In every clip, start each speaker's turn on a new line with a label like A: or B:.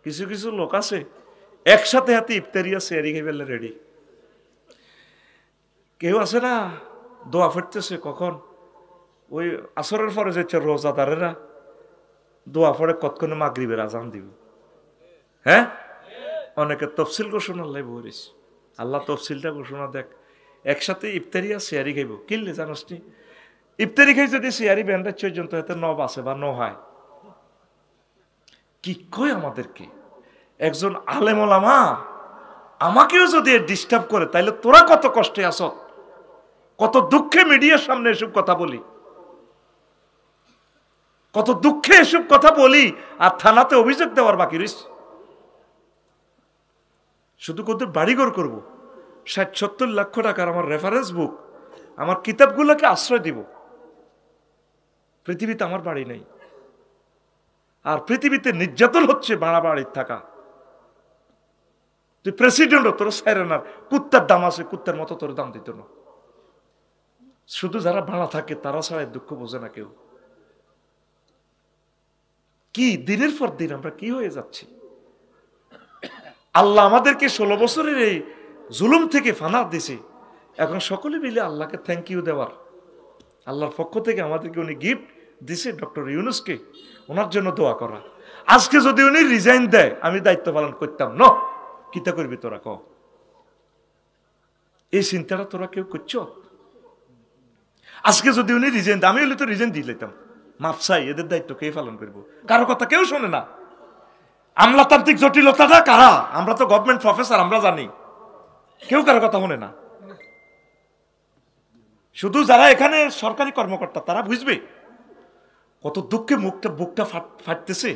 A: কিছু কিছু লোক আছে একসাথে হাতে ইফতারিয়া সেয়ারি খাইবেলে রেডি। কেউ আছে না দোয়া ফুটতেছে কখন ওই আসরের পরে যাচ্ছে রোজাদারেরা দোয়া পড়ে কতক্ষণে মাগরিবের আজান দিব। হ্যাঁ, অনেকে তফসিল ঘোষণা লাই বলিস, আল্লাহ তফসিলটা ঘোষণা দেখ। একসাথে ইফতারিয়া শেয়ারি খাইব কিনলে জানোস নি? ইফতারি খাই যদি শেয়ারি ব্যান্ডার পর্যন্ত এতে ন বাসে বা ন হয় কি কয় আমাদেরকে একজন আলেম ওলামা আমাকেও যদি ডিস্টার্ব করে তাইলে তোরা কত কষ্টে আস, কত দুঃখে মিডিয়ার সামনে এসব কথা বলি, কত দুঃখে এসব কথা বলি আর থানাতে অভিযোগ দেওয়ার বাকি রইস। শুধু কত বাড়িঘর করবো ৬০-৭০ লক্ষ টাকার আমার রেফারেন্স বুক, আমার কিতাবগুলোকে আশ্রয় দিব। পৃথিবীতে আমার বাড়ি নেই, আর পৃথিবীতে নির্যাতন হচ্ছে ভাড়া বাড়ির থাকা। তুই প্রেসিডেন্ট তোর সাইরেনার কুত্তার দাম আছে, কুত্তার মতো তোর দাম দিত না। শুধু যারা ভাড়া থাকে তারা ছাড়া দুঃখ বোঝে না কেউ। কি দিনের পর দিন আমরা কি হয়ে যাচ্ছি? আল্লাহ আমাদেরকে 16 বছরের এই জুলুম থেকে ফানা দিছে। এখন সকলে মিলে আল্লাহকে থ্যাংক ইউ দেওয়ার, আল্লাহর পক্ষ থেকে আমাদেরকে উনি গিফট দিছে ডক্টর ইউনূসকে, ওনার জন্য দোয়া করা। আজকে যদি উনি রিজাইন দেয় আমি দায়িত্ব পালন করতাম না। কিতা করবি তোরা ক? এই চিন্তাটা তোরা কেউ করছ? আজকে যদি উনি রিজাইন দেয় আমি হলে তো রিজাইন দিয়ে লইতাম। মাপসাই এদের দায়িত্ব কে পালন করবো? কারো কথা কেউ শোনে না। আমলাতান্ত্রিক জটিলতাটা কারা? আমরা তো গভর্নমেন্ট প্রফেসর, আমরা জানি। কেউ কারো কথা শোনে না। শুধু যারা এখানে সরকারি কর্মকর্তা তারা বুঝবে কত দুঃখে বুকটা ফাটতেছে।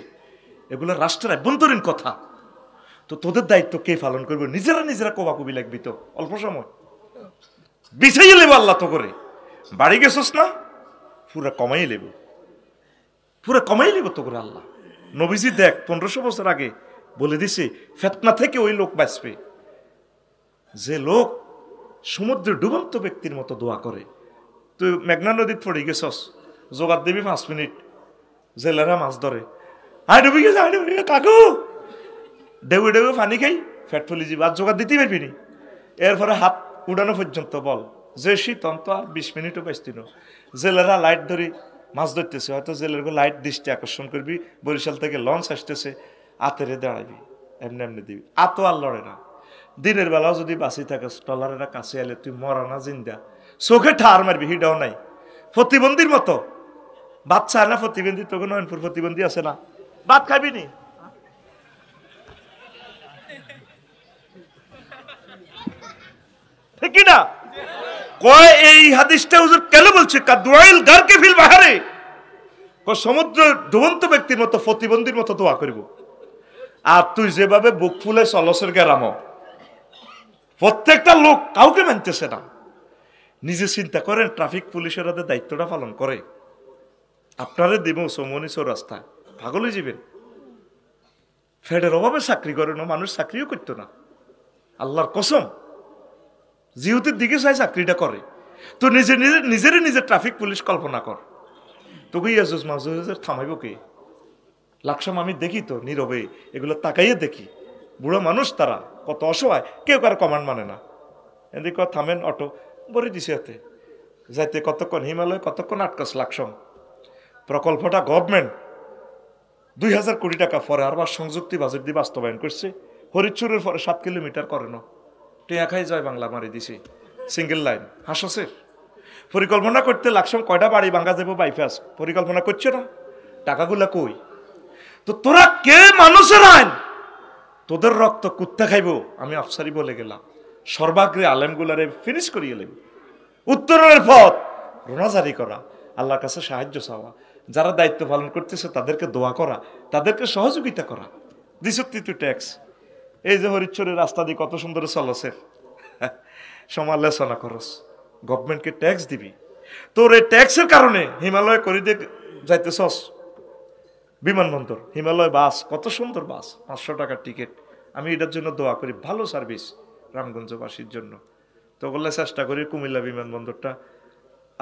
A: এগুলো রাষ্ট্রের অভ্যন্তরীণ কথা। তো তোদের দায়িত্ব কে পালন করবে? নিজেরা কোবাকুবি লাগবি তো অল্প সময় বিছাইয়ে লেবো। আল্লাহ তো করে বাড়ি গেছস না, পুরা কমাই লেব, পুরা কমাই লেব তো করে। আল্লাহ নবীজি দেখ 1500 বছর আগে বলে দিছে ফিতনা থেকে ওই লোক বাঁচবে যে লোক সমুদ্রে ডুবন্ত ব্যক্তির মতো দোয়া করে। তুই মেঘনা নদীত পড়ে গেছস, জোগাড় দিবি 5 মিনিট, জেলেরা মাছ ধরে, আয় ডুবি গেছে কাকু, ডেউ ডেউ পানি খাই ফ্যাট ফুলি যাবি, আর জোগাড় দিতেই পারবি নি। এরপরে হাত উড়ানো পর্যন্ত বল যে শীত অন্ত আর 20 মিনিটও বাঁচতি না। জেলেরা লাইট ধরি মাছ ধরতেছে, হয়তো জেলের লাইট দৃষ্টি আকর্ষণ করবি, বরিশাল থেকে লঞ্চ আসতেছে, আতেরে দাঁড়াবি, এমনি এমনি দিবি। আতো আর লড়ে না। দিনের বেলাও যদি বাঁচি থাকে টলারেরা কাছে এলে তুই মরা না জিন্দা, চোখে ঠার মারবি, হিডাও নাই। প্রতিবন্ধীর মতো বাচ্চা না প্রতিবন্ধী, তোকে নয়নপুর প্রতিবন্ধী আছে না, ভাত খাবি নি? ঠিক না? কয় এই হাদিসটা হুজুর কেন বলছে? কাদওয়াইল গারকে ফিল বাহারে, সমুদ্র ডুবন্ত ব্যক্তির মতো প্রতিবন্ধীর মতো দোয়া করব। আর তুই যেভাবে বুক ফুলে চলসের গেরামো, প্রত্যেকটা লোক কাউকে মানতেছে না। নিজে চিন্তা করেন, ট্রাফিক পুলিশের দায়িত্বটা পালন করে, আপনারে দিব সমনি রাস্তায় পাগল হয়ে যাবেন। ফেডের অভাবে চাকরি করে না, মানুষ চাকরিও করতো না। আল্লাহর কসম, জিহুতের দিকে চাই চাকরিটা করে। তো নিজের ট্রাফিক পুলিশ কল্পনা কর, তোকে ইয়াজুজ মাহুজের থামাইব কে? লাকসাম আমি দেখি তো নীরবে, এগুলো তাকাইয়ে দেখি। বুড়ো মানুষ তারা কত অসহায়, কেউ কারো কমান্ড মানে না। এদিকে থামেন অটো বলে দিছে হাতে যাইতে কতক্ষণ, হিমালয় কতক্ষণ আটকাস। লাকসাম প্রকল্পটা গভর্নমেন্ট 2000 কোটি টাকা পরে আরবার সংযুক্তি বাজেট দিয়ে বাস্তবায়ন করছে। হরিচুরের পরে 7 কিলোমিটার করে না, টেয়া খাই জয় বাংলা মারি দিছে, সিঙ্গেল লাইন হাসছের। পরিকল্পনা করতে লাকসাম কয়টা বাড়ি ভাঙ্গা যাবো বাইপাস, পরিকল্পনা করছে না, টাকাগুলা কই? তো তোরা কে মানুষের আইন? তোদের রক্ত কুত্তা খাইব। আমি আফসারি বলে গেলাম, সর্বাগ্রে আলেমগুলারে ফিনিশ করিয়ে এলেন। উত্তরণের পথ রোনা জারি করা, আল্লাহর কাছে সাহায্য চাওয়া, যারা দায়িত্ব পালন করতেছে তাদেরকে দোয়া করা, তাদেরকে সহযোগিতা করা। দিসত্তি তুই ট্যাক্স, এই যে হরিচ্ছরের রাস্তা দিয়ে কত সুন্দর চলছে, সমালোচনা করস, গভর্নমেন্টকে ট্যাক্স দিবি। তোর এই ট্যাক্সের কারণে হিমালয় করে দিয়ে যাইতেছস বিমানবন্দর, হিমালয় বাস, কত সুন্দর বাস, 500 টাকার টিকিট। আমি এটার জন্য দোয়া করি, ভালো সার্ভিস রামগঞ্জবাসীর জন্য। তো বললে চেষ্টা করি কুমিল্লা বিমানবন্দরটা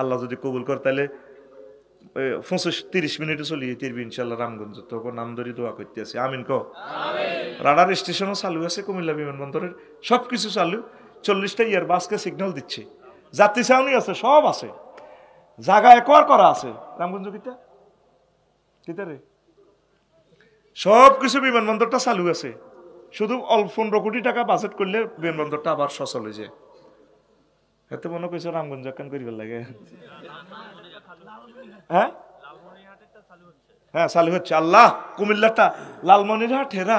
A: আল্লাহ যদি কবুল করে তাহলে 25-30 মিনিটে চলিয়ে তিরবি ইনশাল্লাহ রামগঞ্জ। তখন নাম ধরি দোয়া করতে আছে, আমিন কো। রাডার স্টেশনও চালু আছে, কুমিল্লা বিমানবন্দরের সবকিছু চালু। 40টা এয়ারবাসকে সিগন্যাল দিচ্ছে, যাত্রী ছাউনি আছে, সব আছে, জায়গা একোয়ার করা আছে। রামগঞ্জ কিতা রে, সবকিছু বিমানবন্দরটা চালু আছে। শুধু 15 কোটি টাকা বাজেট করলে বিমানবন্দরটা আবার সচল হয়ে যায়। এতে মনে করছে রামগঞ্জ কেন করিবার লাগে। হ্যাঁ হ্যাঁ চালু হচ্ছে। আল্লাহ, কুমিল্লাটা লালমনিরহাট হেরা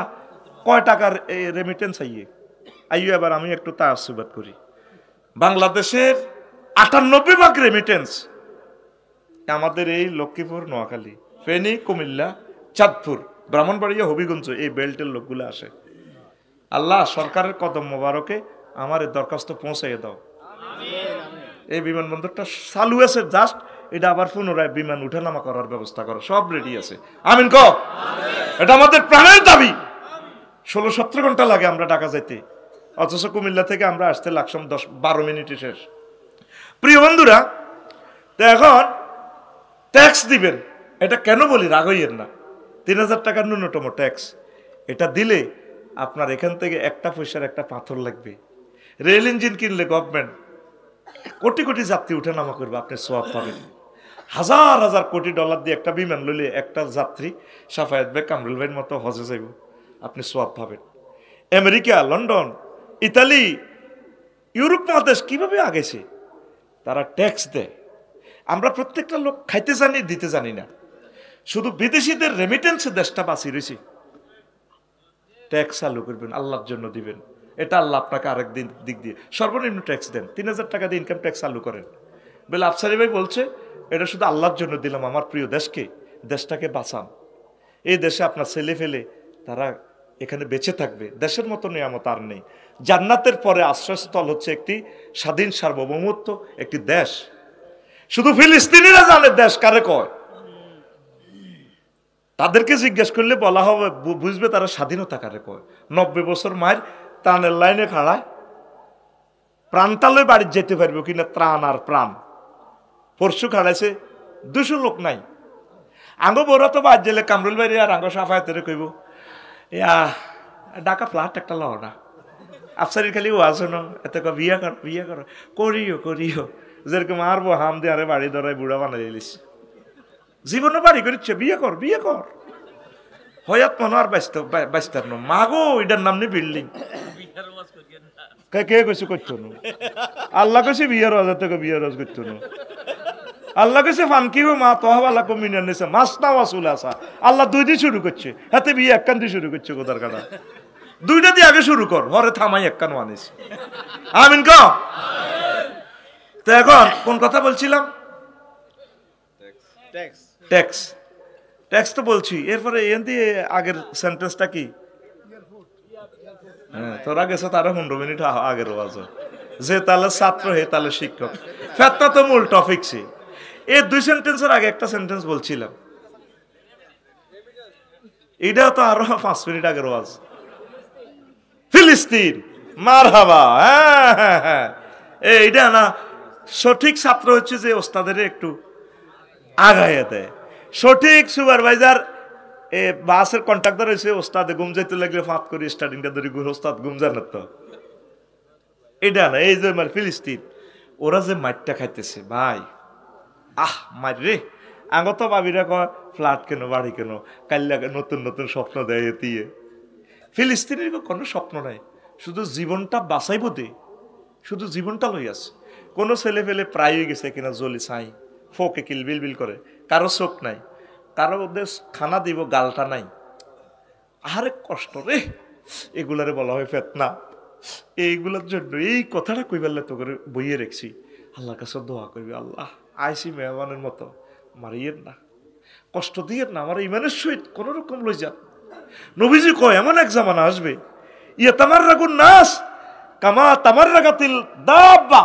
A: কয় টাকার রেমিটেন্স আইয়ে এবার আমি একটু তাআসসুবাত করি। বাংলাদেশের 98% রেমিটেন্স আমাদের এই লক্ষ্মীপুর, নোয়াখালী, ফেনী, কুমিল্লা, চাঁদপুর, ব্রাহ্মণবাড়িয়া, হবিগঞ্জ এই বেল্টের লোকগুলো আসে। আল্লাহ, সরকারের কদম মোবারকে আমার এই দরখাস্ত পৌঁছাইয়ে দাও। এই বিমানবন্দরটা চালু আছে, জাস্ট এটা আবার পুনরায় বিমান উঠানামা করার ব্যবস্থা করো, সব রেডি আছে। আমিন কও। এটা আমাদের প্রাণের দাবি। 16-17 ঘন্টা লাগে আমরা ঢাকা যাইতে, অথচ কুমিল্লা থেকে আমরা আসতে লাগলাম 10-12 মিনিটে শেষ। প্রিয় বন্ধুরা, তো এখন ট্যাক্স দিবেন, এটা কেন বলি, রাগ হইয়েন না। 3000 টাকার ন্যূনতম ট্যাক্স, এটা দিলে আপনার এখান থেকে একটা পয়সার একটা পাথর লাগবে। রেল ইঞ্জিন কিনলে গভর্নমেন্ট কোটি কোটি যাত্রী উঠে নামা করবে, আপনি সোয়াব পাবেন। হাজার হাজার কোটি ডলার দিয়ে একটা বিমান লইলে একটা যাত্রী সাফায়াত ভাই, কামরুল ভাইয়ের মতো হজে যাইব, আপনি সোয়াব পাবেন। আমেরিকা, লন্ডন, ইতালি, ইউরোপ মহাদেশ কিভাবে আগেছে, তারা ট্যাক্স দেয়। আমরা প্রত্যেকটা লোক খাইতে জানি, দিতে জানি না। শুধু বিদেশিদের রেমিটেন্সে দেশটা বাঁচিয়ে রয়েছে। ট্যাক্স চালু করবেন, আল্লাহর জন্য দিবেন। এটা আল্লাহ আপনাকে আরেক দিক দিয়ে সর্বনিম্ন ট্যাক্স দেন। 3000 টাকা দিয়ে ইনকাম ট্যাক্স চালু করেন। বলে আফসারি ভাই বলছে এটা শুধু আল্লাহর জন্য দিলাম, আমার প্রিয় দেশটাকে বাঁচান। এই দেশে আপনার ছেলে ফেলে তারা এখানে বেঁচে থাকবে, দেশের মতো নিয়ামত আর নেই। জান্নাতের পরে আশ্রয়স্থল হচ্ছে একটি স্বাধীন সার্বভৌমত্ব, একটি দেশ। শুধু ফিলিস্তিনিরা জানে দেশ কারে কয়। তাদেরকে জিজ্ঞেস করলে বলা হবে, বুঝবে তারা স্বাধীনতা কারে কয়। 90 বছর মায়ের ত্রাণের লাইনে খাড়ায়, প্রাণটালে বাড়ি যেতে পারবে কিনা, ত্রাণ আর প্রাণ। পরশু খাড়াইছে 200 লোক নাই। আঙ্গ বড় তো বাদ জেলে কামরুল বাড়ি আর আঙ্গ সাফায়াতের কইব, ঢাকা ফ্ল্যাট একটা লও না, আফসারির খালি ও আসো না, এত বিয়া করো করিও যেরকম মারবো হাম দিয়ে আরে বাড়ি ধরাই বুড়া বানাই এলিস। জীবনে বাড়ি করিচ্ছে, বিয়ে কর হয়াত মনে আর বাইস্তার নো মাগো, এটার নাম নেই বিল্ডিং। কে কইছে করতো না, আল্লাহ কইছে বিয়ের রাজা থেকে বিয়ের রাজ করতো না। আল্লাহ কইছে ফানকি মা তোহাবালা কমিনা নিছে মাস না ওয়াসুল আসা। আল্লাহ 2 দিয়ে শুরু করছে, হাতে বিয়ে একখান দিয়ে শুরু করছে। কোদার কাটা 2টা দিয়ে আগে শুরু কর, হরে থামাই একখান আনিস। আমিন ক। তো এখন কোন কথা বলছিলাম? ট্যাক্স তো বলছি। এরপরে এন দিয়ে আগের সেন্টেন্সটা কি? হ্যাঁ, তোরা গেছে তারা 15 মিনিট আগের ওয়াজ। যে তাহলে ছাত্র হে তাহলে শিক্ষক, ফেতনা তো মূল টপিক সে। এই 2 সেন্টেন্সের আগে একটা সেন্টেন্স বলছিলাম, এটা তো আরো 5 মিনিট আগের ওয়াজ। ফিলিস্তিন মারহাবা, হ্যাঁ এইটা না। সঠিক ছাত্র হচ্ছে যে ওস্তাদের একটু আগাইয়া দেয়। সঠিক সুপারভাইজার বাসের কন্ট্রাক্টর হয়েছে, ওস্তাদে ঘুম যাইতে লাগলে ফাঁত করে স্টার্টিংটা ধরে ওস্তাদ ঘুম জান তো। এটা না, এই যে ফিলিস্তিন ওরা যে মাইটটা খাইতেছে ভাই, মার রে। আগত ভাবিরা কয় ফ্ল্যাট কেন, বাড়ি কেন, কাল্লা নতুন নতুন স্বপ্ন দেয়। দিয়ে ফিলিস্তিনের কোনো স্বপ্ন নাই, শুধু জীবনটা বাঁচাইব দে, শুধু জীবনটা লই আছে। কোনো ছেলে ফেলে প্রায় গেছে কিনা জলি ছাই ফোকে কিলবিল করে, কারো চোখ নাই, কারো ওদের খানা দিব গালটা নাই। আরে কষ্ট রে, এগুলারে বলা হয় ফেতনা। এইগুলোর জন্য এই কথাটা কইবাল্লে তো করে বইয়ে রেখছি। আল্লাহর কাছে দোয়া করবি, আল্লাহ আইসি মেহমানের মতো মারিয়েন না, কষ্ট দিয়েন না, আমার ইমানের সহিত কোন রকম লই যান। নবীজি কয় এমন এক জামানা আসবে, ইয়ে তামার রাগুন নাস কামা তামার রাগাতিল দাব্বা।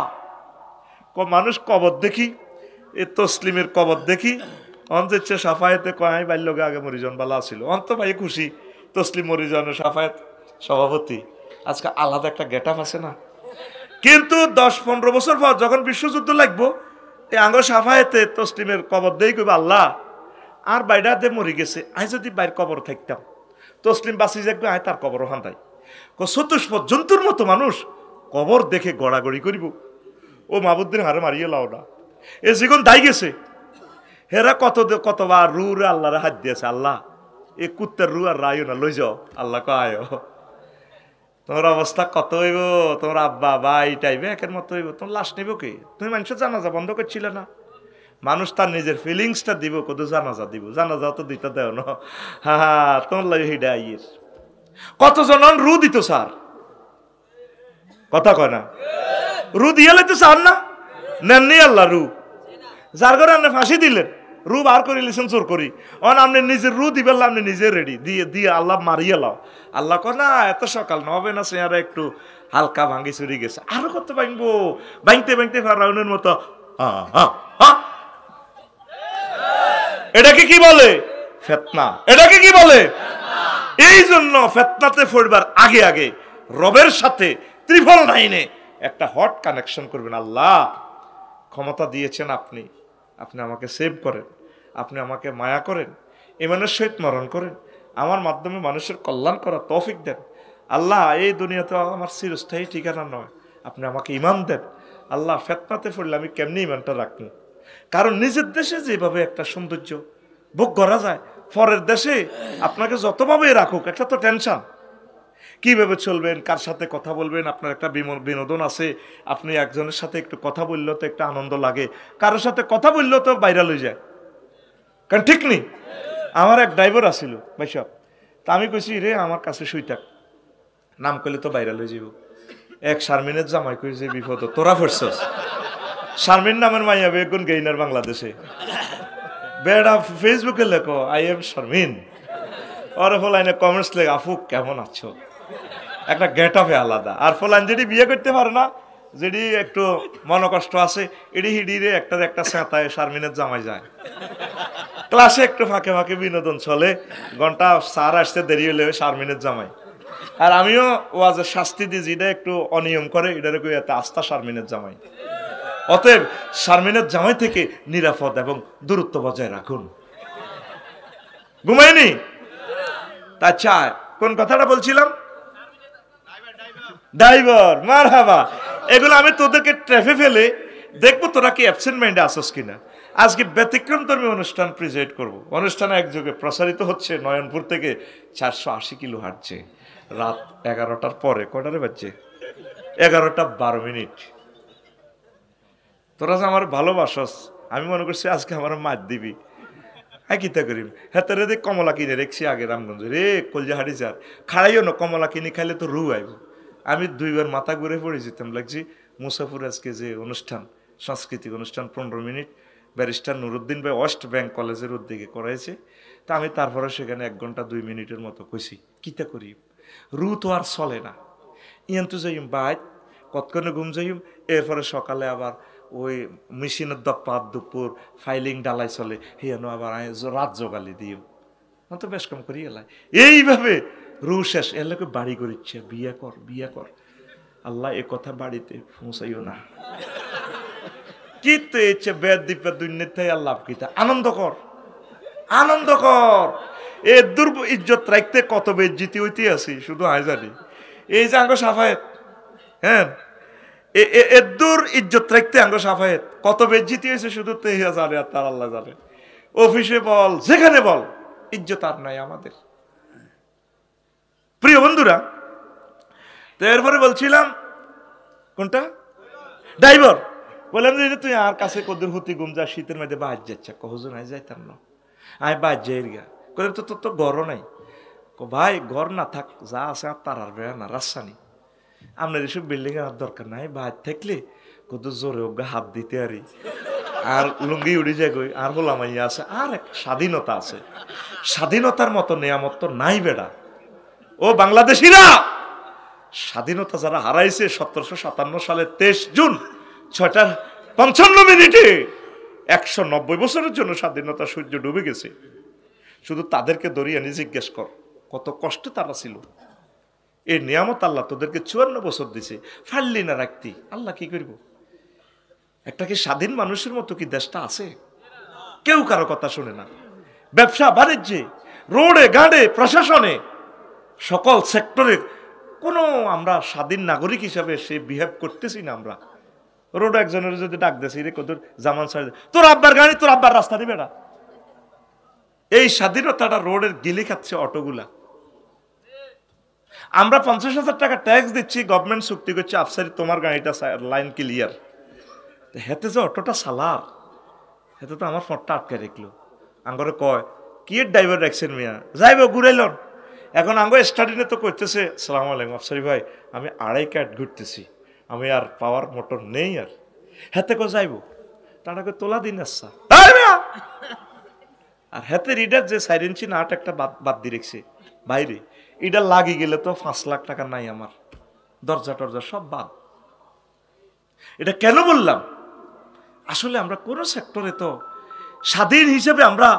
A: মানুষ কবর দেখি, এ তসলিমের কবর দেখি, অন্তচ্ছে সাফায়েতে কয় বাল্যকে আগে মরিজন বালা ছিল, অন্ত ভাই খুশি তসলিম মরিজনের সাফায়েত সভাপতি। আজকে আলাদা একটা গেট আপ আছে না। কিন্তু 10-15 বছর পর যখন বিশ্বযুদ্ধ লাগবো, এই আঙ্গ সাফায়েতে তসলিমের কবর দেই কইবা, আল্লাহ আর বাইরাতে মরি গেছে, আই যদি বাইর কবর থাকতাম তসলিম বাসি দেখবে আয় তার কবর হান্দাই চতুষ্পদ জন্তুর মতো মানুষ কবর দেখে গড়াগড়ি করিব ও মাহবুদ্দিন হারে মারিয়ে লাও না এ জীবন দাই গেছে হেরা কতবার রু রে আল্লাহরে হাত দিয়েছে আল্লাহ এ কুত্তার রু আর রাইও না লই যাও আল্লাহ কয় তোমার অবস্থা কত হইব তোমার আব্বা বা এই টাইপে একের মতো হইব তোমার লাশ নিব কি তুমি মানুষের জানাজা বন্ধ করছিলে না মানুষ তার নিজের ফিলিংসটা দিব কত জানাজা দিব জানাজা তো দিতে দেও না হ্যাঁ তোমার লাগে হিডা আইয়ের কতজন রু দিত স্যার কথা কয় না রু দিয়ে লাইতে স্যার না নেননি আল্লাহ রু যার করে আপনি ফাঁসি দিলেন রু বার করে লিছেন চোর করি অন আপনি নিজের রু দিবেন আপনি নিজে রেডি দিয়ে দিয়ে আল্লাহ মারিয়ে লাও আল্লাহ কয় না এত সকাল না হবে না চেহারা একটু হালকা ভাঙ্গি চুরি গেছে আরো কত ভাঙবো ভাঙতে ভাঙতে ফেরাউনের মতো এটাকে কি বলে ফিতনা এটাকে কি বলে এই জন্য ফিতনাতে পড়বার আগে আগে রবের সাথে ত্রিফল লাইনে একটা হট কানেকশন করবেন আল্লাহ ক্ষমতা দিয়েছেন আপনি আপনি আমাকে সেভ করেন আপনি আমাকে মায়া করেন ইমানের সহিত মরণ করেন আমার মাধ্যমে মানুষের কল্যাণ করার তৌফিক দেন আল্লাহ এই দুনিয়াতে আমার চিরস্থায়ী ঠিকানা নয় আপনি আমাকে ইমান দেন আল্লাহ ফিতনাতে পড়লে আমি কেমনি ইমানটা রাখবো কারণ নিজের দেশে যেভাবে একটা সৌন্দর্য ভোগ করা যায় পরের দেশে আপনাকে যতভাবে রাখুক একটা তো টেনশন কিভাবে চলবেন কার সাথে কথা বলবেন আপনার একটা বিনোদন আছে আপনি একজনের সাথে একটু কথা বললেও তো একটা আনন্দ লাগে কারোর সাথে কথা বললেও তো ভাইরাল হয়ে যায় কারণ ঠিক নেই আমার এক ড্রাইভার আসিল ভাইসব তা আমি কইছি রে আমার কাছে শুই থাক নাম করলে তো ভাইরাল হয়ে যাব এক শারমিনের জামাই কই যে বিপদ তোরা পড়ছস শারমিন নামের মাইয়া বেগুন গেইনার বাংলাদেশে বেড়া ফেসবুকে লেখো আই এম শারমিন ওর ফলাইনে কমেন্টস লেখা আফু কেমন আছো একটা গেট আপে আলাদা আর ফলাইন যেটি বিয়ে করতে পারে না যেটি একটু মনকষ্ট আছে এটি হিডিরে একটা সেঁতায় শারমিনের জামাই যায় ক্লাসে একটু ফাঁকে ফাঁকে বিনোদন চলে ঘন্টা স্যার আসতে দেরি হলে শারমিনের জামাই আর আমিও ওয়াজের শাস্তি দিই যেটা একটু অনিয়ম করে এটারে কই এত আস্থা শারমিনের জামাই অতএব শারমিনের জামাই থেকে নিরাপদ এবং দূরত্ব বজায় রাখুন ঘুমায়নি আচ্ছা কোন কথাটা বলছিলাম ড্রাইভার মারহাবা এগুলো আমি তোদেরকে ট্রেফে ফেলে দেখবো তোরা কি অ্যাবসেন্ট মাইন্ডে আসস কিনা আজকে ব্যতিক্রমধর্মী অনুষ্ঠান প্রেজেন্ট করব অনুষ্ঠানে একযোগে প্রসারিত হচ্ছে নয়নপুর থেকে 480 কিলো হাঁটছে রাত 11টার পরে কটারে বাজছে 11:12 তোরা যে আমার ভালোবাসস আমি মনে করছি আজকে আমার মাছ দিবি কিতা করিম হেতারে দেখ কমলা কিনে রেখছি আগে রামগঞ্জ রে কলজা হাড়ি যার খাড়াইও না কমলা কিনে খাইলে তো রু আইব আমি 2 বার মাথা ঘুরে পড়ে যেতাম লাগছি মুসাফুর আজকে যে অনুষ্ঠান সাংস্কৃতিক অনুষ্ঠান 15 মিনিট ব্যারিস্টার নুরুদ্দিন ভাই ওয়েস্ট ব্যাংক কলেজের উদ্যোগে করাইছে তা আমি তারপরে সেখানে 1 ঘন্টা 2 মিনিটের মতো কইছি কিতা করি রু তো আর চলে না ইয়ান তো যাইম বাইত কতক্ষণে ঘুম যাইম এরপরে সকালে আবার ওই মেশিনের দপ্পাত দুপুর ফাইলিং ডালাই চলে হিয়ানো আবার রাত জোগালি দিও তো বেশ কম করি এলাই এইভাবে রু শেষ এলাকে বাড়ি করিচ্ছে বিয়া কর আল্লাহ এ কথা বাড়িতে পৌঁছাইও না কি তো ইচ্ছে বেদ দ্বীপের দুর্নীতি আল্লাহ কিতা আনন্দ কর এ দুর্ব ইজ্জত রাখতে কত বেজ্জিতি হইতে আছি শুধু আয় জানি এই যে আঙ্গ সাফায়েত হ্যাঁ এদুর ইজ্জত রাখতে আঙ্গ সাফায়েত কত বেজ্জিতি হয়েছে শুধু তেহিয়া জানে আর তার আল্লাহ জানে অফিসে বল যেখানে বল ইজ্জত আর নাই আমাদের প্রিয় বন্ধুরা তো এরপরে বলছিলাম কোনটা ড্রাইভার বললাম যে তুই আর কাছে কদুর হুতি গুম যা শীতের মধ্যে বাজ যাচ্ছে কহজন আই যাইতাম না আমি বাজ যাই গা করে তো ঘরও নাই ভাই ঘর না থাক যা আছে আর তার আর বেড়া না রাজশাহী আপনার এসব বিল্ডিং এর দরকার নাই বাজ থাকলে কত জোরে ওগা হাত দিতে আর লুঙ্গি উড়ি যায় গই আর হোলামাইয়া আছে আর এক স্বাধীনতা আছে স্বাধীনতার মতো নিয়ামত তো নাই বেড়া ও বাংলাদেশিরা স্বাধীনতা যারা হারাইছে 1757 সালের 23 জুন 6:55 190 বছরের জন্য স্বাধীনতা সূর্য ডুবে গেছে শুধু তাদেরকে দরিয়া নিয়ে জিজ্ঞেস কর কত কষ্টে তারা ছিল এই নিয়ামত আল্লাহ তোদেরকে 54 বছর দিছে ফাললি না রাখতি আল্লাহ কি করব একটা কি স্বাধীন মানুষের মতো কি দেশটা আছে কেউ কারো কথা শুনে না ব্যবসা বাণিজ্যে রোডে গাড়ে প্রশাসনে সকল সেক্টরে কোনো আমরা স্বাধীন নাগরিক হিসাবে সে বিহেভ করতেছি না। আমরা রোড একজনের যদি ডাক দিয়েছি রে কত জামান সাইড তোর আব্বার গাড়ি তোর আব্বার রাস্তা নিবে না, এই স্বাধীনতাটা রোডের গিলি খাচ্ছে অটোগুলা। আমরা 50,000 টাকা ট্যাক্স দিচ্ছি, গভর্নমেন্ট চুক্তি করছে আফসারি তোমার গাড়িটা লাইন ক্লিয়ার, হেতে যে অটোটা সালার হেতে তো আমার ফটটা আটকে রাখলো। আঙ্গরে কয় কি ড্রাইভার রাখছেন মিয়া যাইব ঘুরাইলন। এখন আঙ্গ স্টাডিনে তো করতেছে সালাম আলাইকুম আফসারি ভাই আমি 2.5 কাঠ ঘুরতেছি, আমি আর পাওয়ার মোটর নেই আর হেতে কো যাইব তাকে তোলা দিন আসছা আর হেতে রিডার যে 4 ইঞ্চি নাট একটা বাদ দিয়ে রেখছে বাইরে, এটা লাগি গেলে তো 5 লাখ টাকা নাই আমার, দরজা টরজা সব বাদ। এটা কেন বললাম? আসলে আমরা কোন সেক্টরে তো স্বাধীন হিসেবে আমরা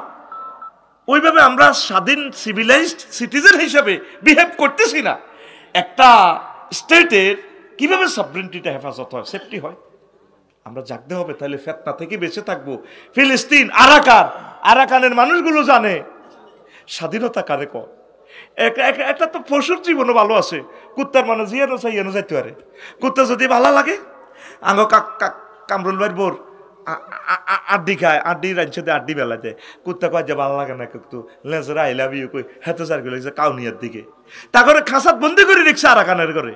A: ওইভাবে আমরা স্বাধীন সিভিলাইজড সিটিজেন হিসেবে বিহেভ করতেছি না। একটা স্টেটের কিভাবে সভরেন্টিটা হেফাজত হয়, সেফটি হয়, আমরা জাগতে হবে, তাহলে ফেতনা থেকে বেঁচে থাকবো। ফিলিস্তিন আরাকানের মানুষগুলো জানে স্বাধীনতা কারে কয়। একটা তো পশুর জীবনও ভালো আছে, কুত্তার মানুষ ইয়েনো চাই ইয়েনো যাইতে পারে, কুত্তা যদি ভালো লাগে আঙ্গ কামরুল ভাইয়ের বোর আড্ডি খায়, আড্ডি রাঞ্চে আড্ডি বেলাতে কুত্তা কয় যে ভালো লাগে না কিন্তু লেজরা আই লাভ ইউ কই হেতো চার গেলে কাউনিয়ার দিকে তা করে খাঁচাত বন্দি করে রেখছে আরাকানের ঘরে।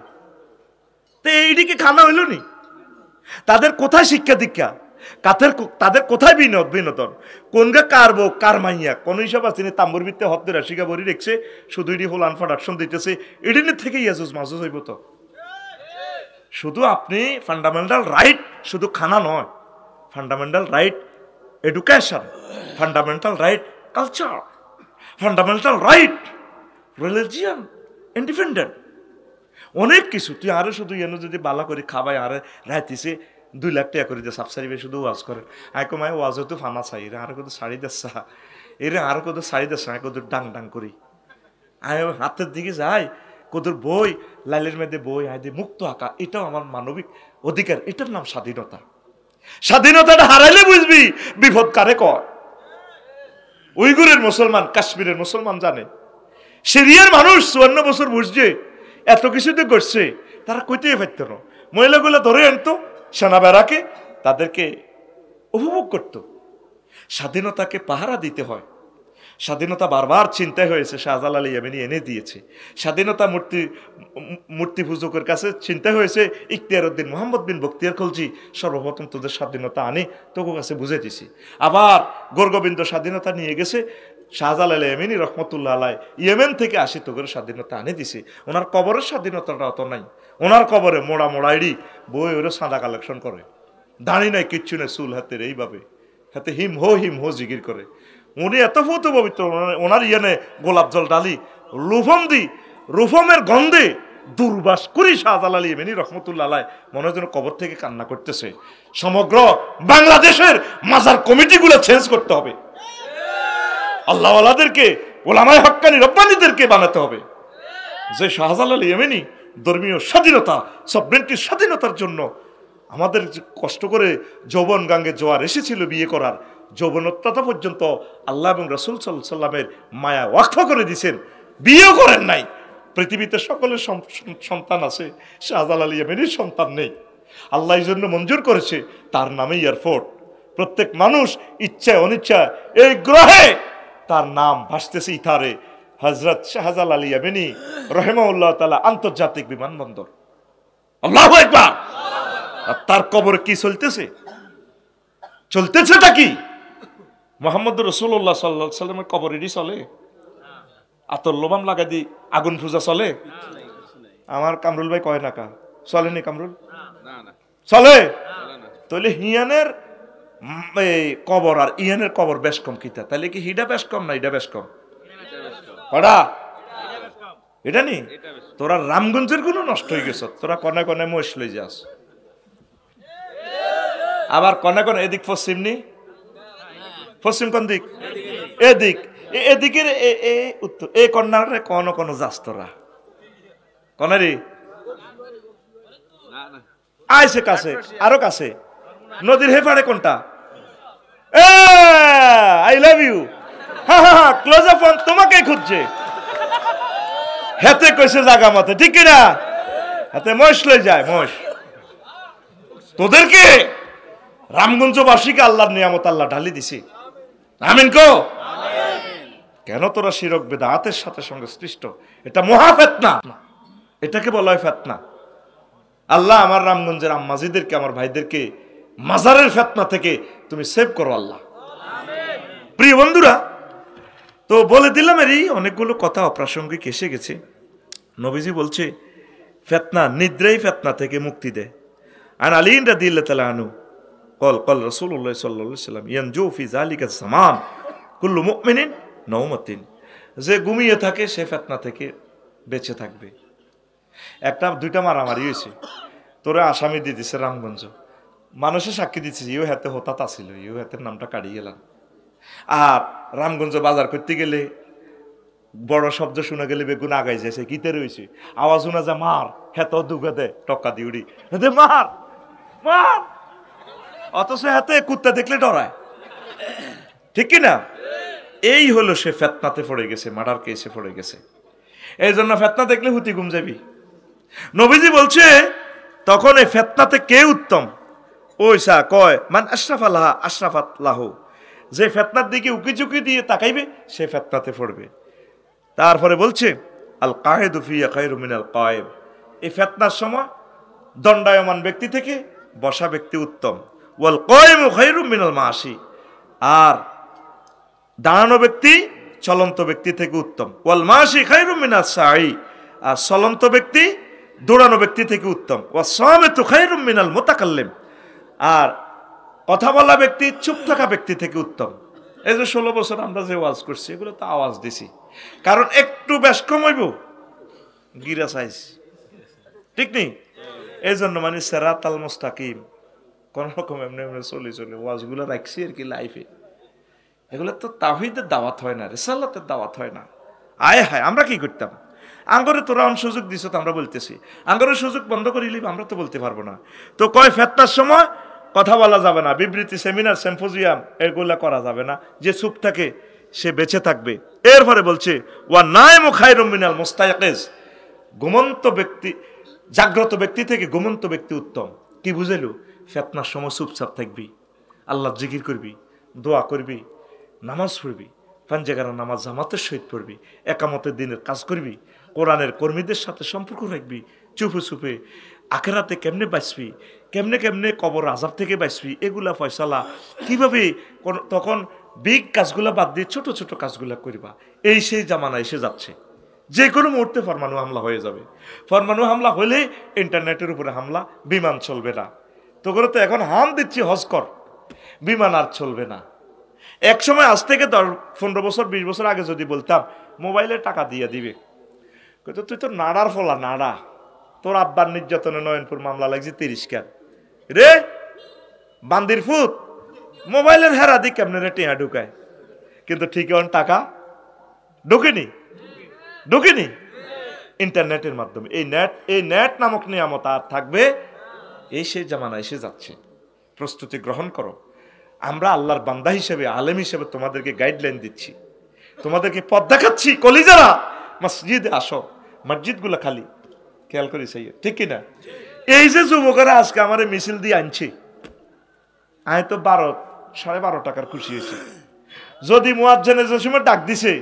A: তো এইদিকে খানা হইল নি? তাদের কোথায় শিক্ষা দীক্ষা, তাদের কোথায় বিনোদন, কোন গা কার বউ কার মাইয়া কোন হিসাব আছে তাম্বুর ভিত্তে হত ধরে শিকা বরি রেখছে, শুধু এটি হোল আনপ্রোডাকশন দিতেছে, এডিনের থেকে ইয়াজুজ মাহুজ হইব। তো শুধু আপনি ফান্ডামেন্টাল রাইট শুধু খানা নয়, fundamental right education, fundamental right culture, fundamental right religion independent, অনেক কিছু। তুই আরো শুধু এনে যদি বালা করে খাবাই আর রাইতিছে 2 লাখ টাকা করে দিয়ে সাবসারিবে শুধু ওয়াজ করেন আয় কমায় ওয়াজ হতো ফানা চাই রে আরো কত শাড়ি দেশা এরে আরো কত শাড়ি দেশা আয় কত ডাং ডাং করি আয় হাতের দিকে যাই কত বই লাইলের মধ্যে বই আয় দিয়ে মুক্ত আঁকা, এটাও আমার মানবিক অধিকার, এটার নাম স্বাধীনতা। স্বাধীনতাটা হারাইলে বুঝবি বিপদ কারে কয়। উইগুরের মুসলমান কাশ্মীরের মুসলমান জানে, সিরিয়ার মানুষ 54 বছর বুঝছে এত কিছুতে করছে, তারা কইতেই পারত না। মহিলাগুলো ধরে আনতো সেনাবেড়াকে, তাদেরকে উপভোগ করত। স্বাধীনতাকে পাহারা দিতে হয়। স্বাধীনতা বারবার চিন্তায় হয়েছে, শাহজালাল ইয়ামানি এনে দিয়েছে। স্বাধীনতা মূর্তি পূজকের কাছে চিন্তা হয়েছে, ইখতিয়ার উদ্দিন মোহাম্মদ বিন বখতিয়ার খলজি সর্বপ্রথম তোদের স্বাধীনতা আনে তোকে কাছে বুঝে দিছি। আবার গোরগোবিন্দ স্বাধীনতা নিয়ে গেছে, শাহজালাল ইয়ামানি রহমতুল্লাহ আলাই ইয়েমেন থেকে আসি তোদের স্বাধীনতা আনে দিছে। ওনার কবরের স্বাধীনতাটা অত নাই, ওনার কবরে মোড়া মোড়াইডি বই ওরা সাদা কালেকশন করে, দাঁড়ি নাই কিচ্ছু নেই, চুল হাতের এইভাবে হাতে হিম হো জিগির করে। উনি এত ফত পবিত্র, ওনার ইয়েনে গোলাপ জল ডালি রুফমের গন্ধে দুর্বাস করি শাহজালাল ইয়ামানি রহমতুল্লাহ আলাই মনে যেন কবর থেকে কান্না করতেছে। সমগ্র বাংলাদেশের মাজার কমিটিগুলো চেঞ্জ করতে হবে, আল্লাহওয়ালাদেরকে ওলামায়ে হক্কানি রব্বানীদেরকে বানাতে হবে। যে শাহজালাল ইয়ামানি ধর্মীয় স্বাধীনতা সভরেন্টির স্বাধীনতার জন্য আমাদের কষ্ট করে যৌবন গাঙ্গে জোয়ার এসেছিল বিয়ে করার, যৌবনতা পর্যন্ত আল্লাহ এবং রাসূল সাল্লাল্লাহু আলাইহি ওয়াসাল্লামের মায়া ওয়াকফ করে দিয়েছেন, বিয়েও করেন নাই। পৃথিবীতে সকলের সন্তান আছে, শাহজালাল ইয়ামানির সন্তান নেই। আল্লাহ এই জন্য মঞ্জুর করেছে তার নামে এয়ারপোর্ট। প্রত্যেক মানুষ ইচ্ছায় অনিচ্ছায় এই গ্রহে তার নাম ভাসতেছে ইথারে। হযরত শাহজালাল ইয়ামানি রাহিমাহুল্লাহ তাআলা আন্তর্জাতিক বিমানবন্দর। আল্লাহু আকবার। আর তার কবরে কি চলতেছেটা কি? মুহাম্মদ রাসূলুল্লাহ সাল্লাল্লাহু আলাইহি সাল্লামের কবরেরই চলে? আতর লোবাম লাগাই দি আগুন পূজা চলে? আমার কামরুল ভাই কয় না কা চলেনি? কামরুল চলে? তাহলে হিয়ানের কবর আর ইয়ানের কবর বেশ কম কিতা? তাহলে কি হিডা বেশ কম না ইডা বেশ কম? কড়া এটা নি তোরা রামগঞ্জের গুলো নষ্ট হয়ে গেছ, তোরা কনে কনে মহিষ লই যাস, আবার কনে কনে এদিক পশ্চিম নি, পশ্চিম কোন দিক? এদিক, এদিকের উত্তর, এ কন্যারে কোন কোন যাস তোরা কনারি আইসে কাছে, আরো কাছে নদীর হেফাড়ে কোনটা? আই লাভ ইউ, হ্যাঁ ক্লোজ আপ অন তোমাকে খুঁজছে। হেতে কইছে জাগা মতে, ঠিক কিনা? হাতে মোষ লই যায়, মোষ। তোদেরকে রামগঞ্জবাসীকে আল্লাহর নিয়ামত আল্লাহ ঢালি দিছি, আমিন কো। কেন তোরা শিরক বিদআতের সাথে সংশ্লিষ্ট? এটা মহা ফিতনা, এটাকে বলা হয় ফিতনা। আল্লাহ আমার রামগঞ্জের আম্মাজিদেরকে, আমার ভাইদেরকে মাজারের ফিতনা থেকে তুমি সেভ করো আল্লাহ। প্রিয় বন্ধুরা, তো বলে দিলাম এরই অনেকগুলো কথা অপ্রাসঙ্গিক এসে গেছে। নবীজি বলছে ফিতনা, নিদ্রাই ফিতনা থেকে মুক্তি দেয়। আন আলী রাদিয়াল্লাহু তাআলা আনহু قال قال رسول الله صلى الله عليه وسلم ينجو في ذلك الزمان كل مؤمن نومة, যে ঘুমিয়ে থাকে সে ফিতনা থেকে বেঁচে থাকবে। একটা দুইটা মারামারি হয়েছে, তোরা আসামি দিয়ে দিছে রামগঞ্জ, মানুষের সাক্ষী দিচ্ছে ইউ হাতে হতাত আসিল, ইউ হাতের নামটা কাটিয়ে গেলাম। আর রামগঞ্জ বাজার করতে গেলে বড় শব্দ শোনা গেলে বেগুন আগাই যাইছে, কিতে রয়েছে আওয়াজ শোনা যা মার, হেত দুগা দে টক্কা দিউড়ি হেতে মার মার, অথচ হাতে কুত্তা দেখলে ডরায়, ঠিক কিনা? এই হলো সে ফিতনাতে পড়ে গেছে, মার্ডার কেসে পড়ে গেছে। এই জন্য ফিতনা দেখলে হুতি ঘুম যাবি। নবীজি বলছে তখন এই ফিতনাতে কে উত্তম? ওইসা কয় মান আশরাফা লাহা আশরাফাত লাহু, যে ফিতনার দিকে উকি ঝুঁকি দিয়ে তাকাইবে সে ফিতনাতে পড়বে। তারপরে বলছে আল কায়েদু ফিয়া খায়রু মিনাল কায়েম, এই ফিতনার সময় দণ্ডায়মান ব্যক্তি থেকে বসা ব্যক্তি উত্তম। ওয়াল কায়েমু খায়রু মিনাল মাশি, আর দাঁড়ানো ব্যক্তি চলন্ত ব্যক্তি থেকে উত্তম। ওয়াল মাশি খায়রু মিনাস সাই, আর চলন্ত ব্যক্তি দৌড়ানো ব্যক্তি থেকে উত্তম। ওয়াস সামিতু খায়রু মিনাল মুতাকাল্লিম, আর কথা বলা ব্যক্তি চুপ থাকা ব্যক্তি থেকে উত্তম। এই যে 16 বছর আমরা যে ওয়াজ করছি এগুলো তো আওয়াজ দিছি, কারণ একটু বেশ কম হইব গিরা সাইজ, ঠিক নেই? এই জন্য মানে সিরাতাল মুস্তাকিম কোন রকম এমনি এমনি চলে ওয়াজগুলো রাখছি আর কি লাইফে। এগুলো তো তাওহীদের দাওয়াত হয় না, রিসালাতের দাওয়াত হয় না। আয় হায়, আমরা কি করতাম? আঙ্গরে তোরা সুযোগ দিছ তো আমরা বলতেছি, আঙ্গরের সুযোগ বন্ধ করিলি আমরা তো বলতে পারবো না। তো কয় ফিতনার সময় কথা বলা যাবে না, বিবৃতি, সেমিনার, সিম্পোজিয়াম এগুলা করা যাবে না। যে চুপ থাকে সে বেঁচে থাকবে। এরপরে বলছে ওয়া নাইমু খায়রুম মিনাল মুস্তায়কিজ, ঘুমন্ত ব্যক্তি, জাগ্রত ব্যক্তি থেকে ঘুমন্ত ব্যক্তি উত্তম। কি বুঝাইলো? ফিতনার সময় চুপচাপ থাকবি, আল্লাহ জিকির করবি, দোয়া করবি, নামাজ পড়বি, পাঞ্জেগারা নামাজ জামাতের সহিত পড়বি, একামতের দিনের কাজ করবি, কোরআনের কর্মীদের সাথে সম্পর্ক রাখবি, চুপে চুপে আখেরাতে কেমনে বাঁচবি, কেমনে কেমনে কবর আযাব থেকে বাঁচবি, এগুলা ফয়সালা কিভাবে, তখন বিগ কাজগুলা বাদ দিয়ে ছোট ছোট কাজগুলা করবা। এই সেই জামানা এসে যাচ্ছে, যে কোনো মুহূর্তে পরমাণু হামলা হয়ে যাবে। পরমাণু হামলা হলে ইন্টারনেটের উপরে হামলা, বিমান চলবে না। তো করে তো এখন হাম দিচ্ছি হজ কর, বিমান আর চলবে না। এক সময় আজ থেকে 15 বছর 20 বছর আগে যদি বলতাম মোবাইলে টাকা দিয়ে দিবে, কিন্তু তুই তো নাড়ার ফলা নাড়া, তোর আব্বার নির্যাতনে নয়নপুর মামলা লাগছে 30 কেন রে বান্দির ফুট, মোবাইলের হেরা দি কেমনে রে টিয়া ঢুকায়, কিন্তু ঠিক এখন টাকা ঢুকেনি ইন্টারনেটের মাধ্যমে। এই নেট নামক নিয়ামত আর থাকবে? এই সেই জামানা এসে যাচ্ছে, প্রস্তুতি গ্রহণ করো। আমরা আল্লাহর বান্দা হিসেবে, আলেম হিসেবে তোমাদেরকে গাইডলাইন দিচ্ছি, তোমাদেরকে পথ দেখাচ্ছি। কলিজারা মসজিদে আসো, মসজিদগুলো খালি, খেয়াল করি সেই, ঠিক কিনা? এই যে যুবকেরা আজকে আমার মিছিল দিয়ে আনছে, আমি তো 12.5 টাকার খুশি হয়েছি। যদি মুয়াজ্জিন যে সময় ডাক দিছে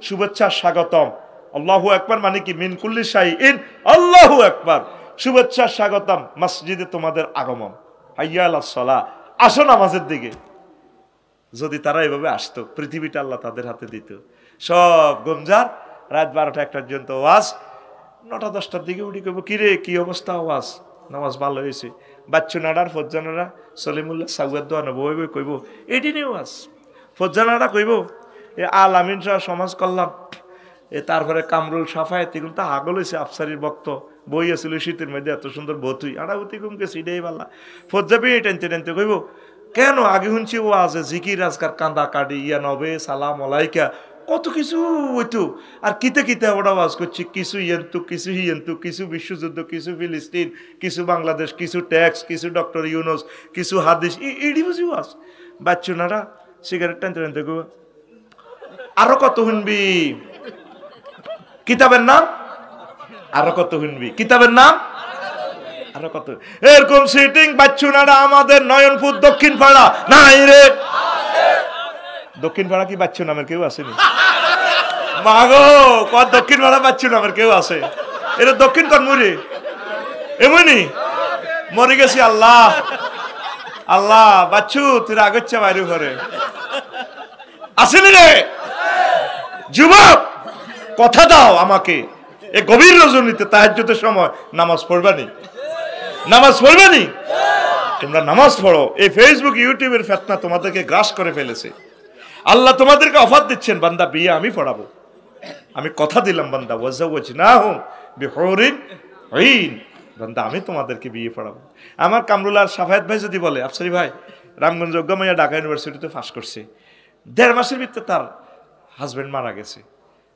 A: শুভেচ্ছা স্বাগতম, আল্লাহু আকবার মানে কি মিন কুল্লি শাইইন আল্লাহু আকবার, শুভেচ্ছা স্বাগতম, মসজিদে তোমাদের আগমন, হাইয়া আলাস সালাহ, আসো নামাজের দিকে। যদি তারা এভাবে আসতো, পৃথিবীটা আল্লাহ তাদের হাতে দিত। সব গমজার রাত 12টা-1টা পর্যন্ত ওয়াজ, 9টা-10টার দিকে উঠি কইব কিরে কি অবস্থা, ওয়াজ নামাজ ভালো হয়েছে, বাচ্চু নাডার ফজ্জানারা সলিমুল্লাহ সাগুয়ার দোয়া নব কইব এটি নিয়ে ওয়াজ, ফজ্জানারা কইব এ আল আমিন শাহ সমাজ কল্যাণ, তারপরে কামরুল সাফায়েত, এগুলো তো আগল হয়েছে আফসারির বক্ত, বই আছিল শীতের মধ্যে এত সুন্দর বতুই আড়াউতি কুমকে সিডেই বালা, ফজ্জাবি টানতে টানতে কইব কেন আগে শুনছি ও আছে জিকির আজকার কান্দা কাটি ইয়া নবে সালাম আলাইকা কত কিছু হইতো, আর কিতে কিতে ওরা ওয়াজ করছি, কিছু ইয়েন্তু কিছু হিয়েন্তু, কিছু বিশ্বযুদ্ধ, কিছু ফিলিস্তিন, কিছু বাংলাদেশ, কিছু ট্যাক্স, কিছু ডক্টর ইউনুস, কিছু হাদিস, এডি বুঝি ওয়াজ। বাচ্চু নারা সিগারেট টানতে টানতে কইব আরো কত শুনবি, কিতাবের নাম আরো কত শুনবি কিতাবের নাম আরো কত এরকম সিটিং বাচ্চুনারা আমাদের নয়নপুর দক্ষিণ পাড়া নাই রে দক্ষিণ পাড়া কি বাচ্চু নামের কেউ আসেনি মাগো কত দক্ষিণ পাড়া বাচ্চু নামের কেউ আছে এটা দক্ষিণ কর্মরে এমনি মরে গেছি আল্লাহ আল্লাহ বাচ্চু তুই আগচ্ছে বাইরে ঘরে আসেনি রে যুবক কথা দাও আমাকে এই গভীর রজনীতে তাহাজ্জুদের সময় নামাজ পড়বানি নামাজ পড়বানি তোমরা নামাজ পড়ো এই ফেসবুক ইউটিউবের ফিতনা তোমাদেরকে গ্রাস করে ফেলেছে আল্লাহ তোমাদেরকে অফার দিচ্ছেন বান্দা বিয়ে আমি পড়াবো আমি কথা দিলাম বান্দা ওয়াজাওয়াজনাহুম বিহুরিন ঈন বান্দা আমি তোমাদেরকে বিয়ে পড়াবো আমার কামরুল আর সাফায়েত ভাই যদি বলে আফসারি ভাই রামগঞ্জ যোগ্যমাইয়া ঢাকা ইউনিভার্সিটিতে পাস করছে 1.5 মাসের ভিতরে তার হাজবেন্ড মারা গেছে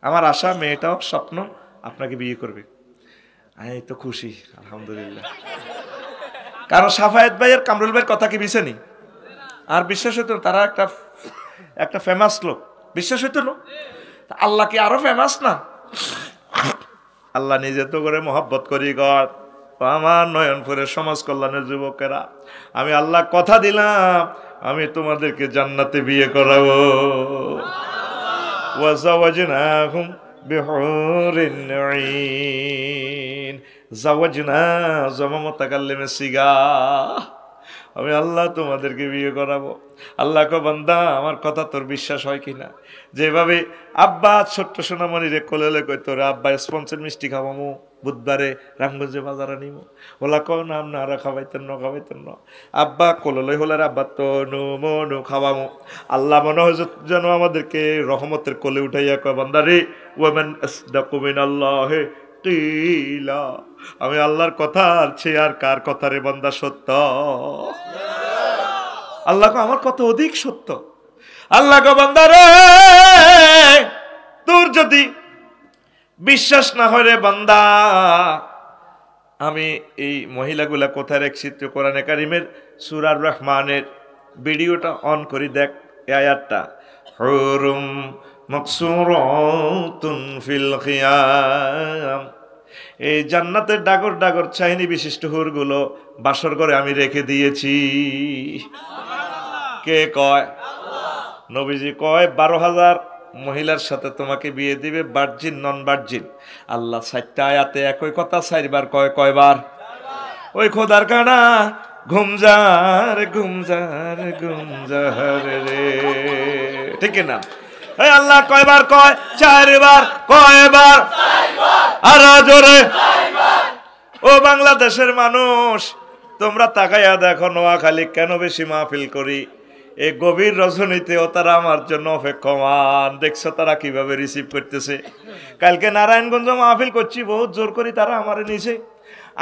A: আমার আশা মেয়েটাও স্বপ্ন আপনাকে বিয়ে করবে আমি তো খুশি আলহামদুলিল্লাহ কারণ সাফায়েত ভাই আর কামরুল ভাইয়ের কথা কি বিছেনি আর বিশ্বাস হইতো তারা একটা ফেমাস লোক বিশ্বাস হইতো না আল্লাহ কি আরো ফেমাস না আল্লাহ নিজে তো করে মহব্বত করি গড আমার নয়নপুরের সমাজ কল্যাণের যুবকেরা আমি আল্লাহ কথা দিলাম আমি তোমাদেরকে জান্নাতে বিয়ে করাবো ওয়াজাওয়াজনাহুম বিহুরিন ঈন জাওয়াজনা জামা মুতাকাল্লিমে সিগা আমি আল্লাহ তোমাদেরকে বিয়ে করাবো আল্লাহ কো বান্দা আমার কথা তোর বিশ্বাস হয় কিনা যেভাবে আব্বা ছোট্ট সোনামণি রে কোলেলে কই তোর আব্বা স্পন্সর মিষ্টি খাওয়ামু বুধবারে রামগঞ্জে বাজারে নিমু ওলা কো নাম না আর খাওয়াইতেন না আব্বা কোলেলে হলে আব্বা তো মনু খাওয়ামু আল্লাহ মনে হয় যেন আমাদেরকে রহমতের কোলে উঠাইয়া কয় বান্দা রে ওয়ামান আসদাকু মিনাল্লাহি কিলা আমি আল্লাহর কথা আর চেয়ে আর কার কথা রে বান্দা সত্য আল্লাহ কো আমার কথা অধিক সত্য আল্লাহ কো বান্দা রে তোর যদি বিশ্বাস না হয় রে বান্দা আমি এই মহিলাগুলা কোথায় রেখেছি তো কোরআনে কারিমের সূরা আর রহমানের ভিডিওটা অন করি দেখ এই আয়াতটা হুরুম মাকসুরাতুন ফিল খিয়াম এই জান্নাতের ডাগর ডাগর চাইনি বিশিষ্ট হুরগুলো বাসর ঘরে আমি রেখে দিয়েছি কে কয় নবীজি কয় 12,000 মহিলার সাথে তোমাকে বিয়ে দিবে ভার্জিন নন ভার্জিন আল্লাহ 4টা আয়াতে একই কথা 4বার কয় কয়বার ওই খোদার কানা ঘুমজার ঘুমজার ঘুমজার রে ঠিক না এই আল্লাহ কয়বার কয় 4বার কয়বার আর জোরে ও বাংলাদেশের মানুষ তোমরা তাকাইয়া দেখো নোয়াখালী কেন বেশি মাহফিল করি এই গভীর রজনীতেও তারা আমার জন্য অপেক্ষমান দেখছো তারা কিভাবে রিসিভ করতেছে কালকে নারায়ণগঞ্জ মাহফিল করছি বহুত জোর করি তারা আমারে নিছে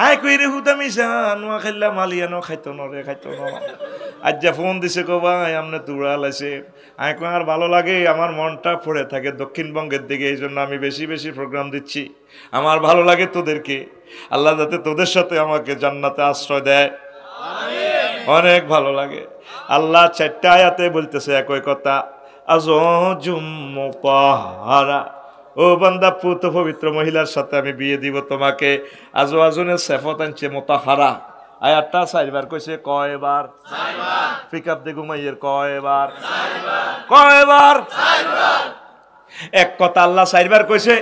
A: আয় কই রে হুদা মিশা নোয়াখাইলা মালিয়ানো খাইতো না রে খাইতো না আজ যা ফোন দিছে কো ভাই আমনে তুড়া লাইছে আয় কো আর ভালো লাগে আমার মনটা পড়ে থাকে দক্ষিণবঙ্গের দিকে এই জন্য আমি বেশি বেশি প্রোগ্রাম দিচ্ছি আমার ভালো লাগে তোদেরকে আল্লাহ যাতে তোদের সাথে আমাকে জান্নাতে আশ্রয় দেয় অনেক ভালো লাগে আল্লাহ 4টা আয়াতে বলতেছে একই কথা আযওয়াজুম মুতাহহারা ও বান্দা পুত পবিত্র মহিলার সাথে আমি বিয়ে দিব তোমাকে আজওয়াজুনের সিফাত আনছে মুতাহহারা আয়াতটা 4বার কইছে কয়বার 4বার পিকআপ দে ঘুমাইয়ের কয়বার 4বার কয়বার 4বার এক কথা আল্লাহ 4বার কইছে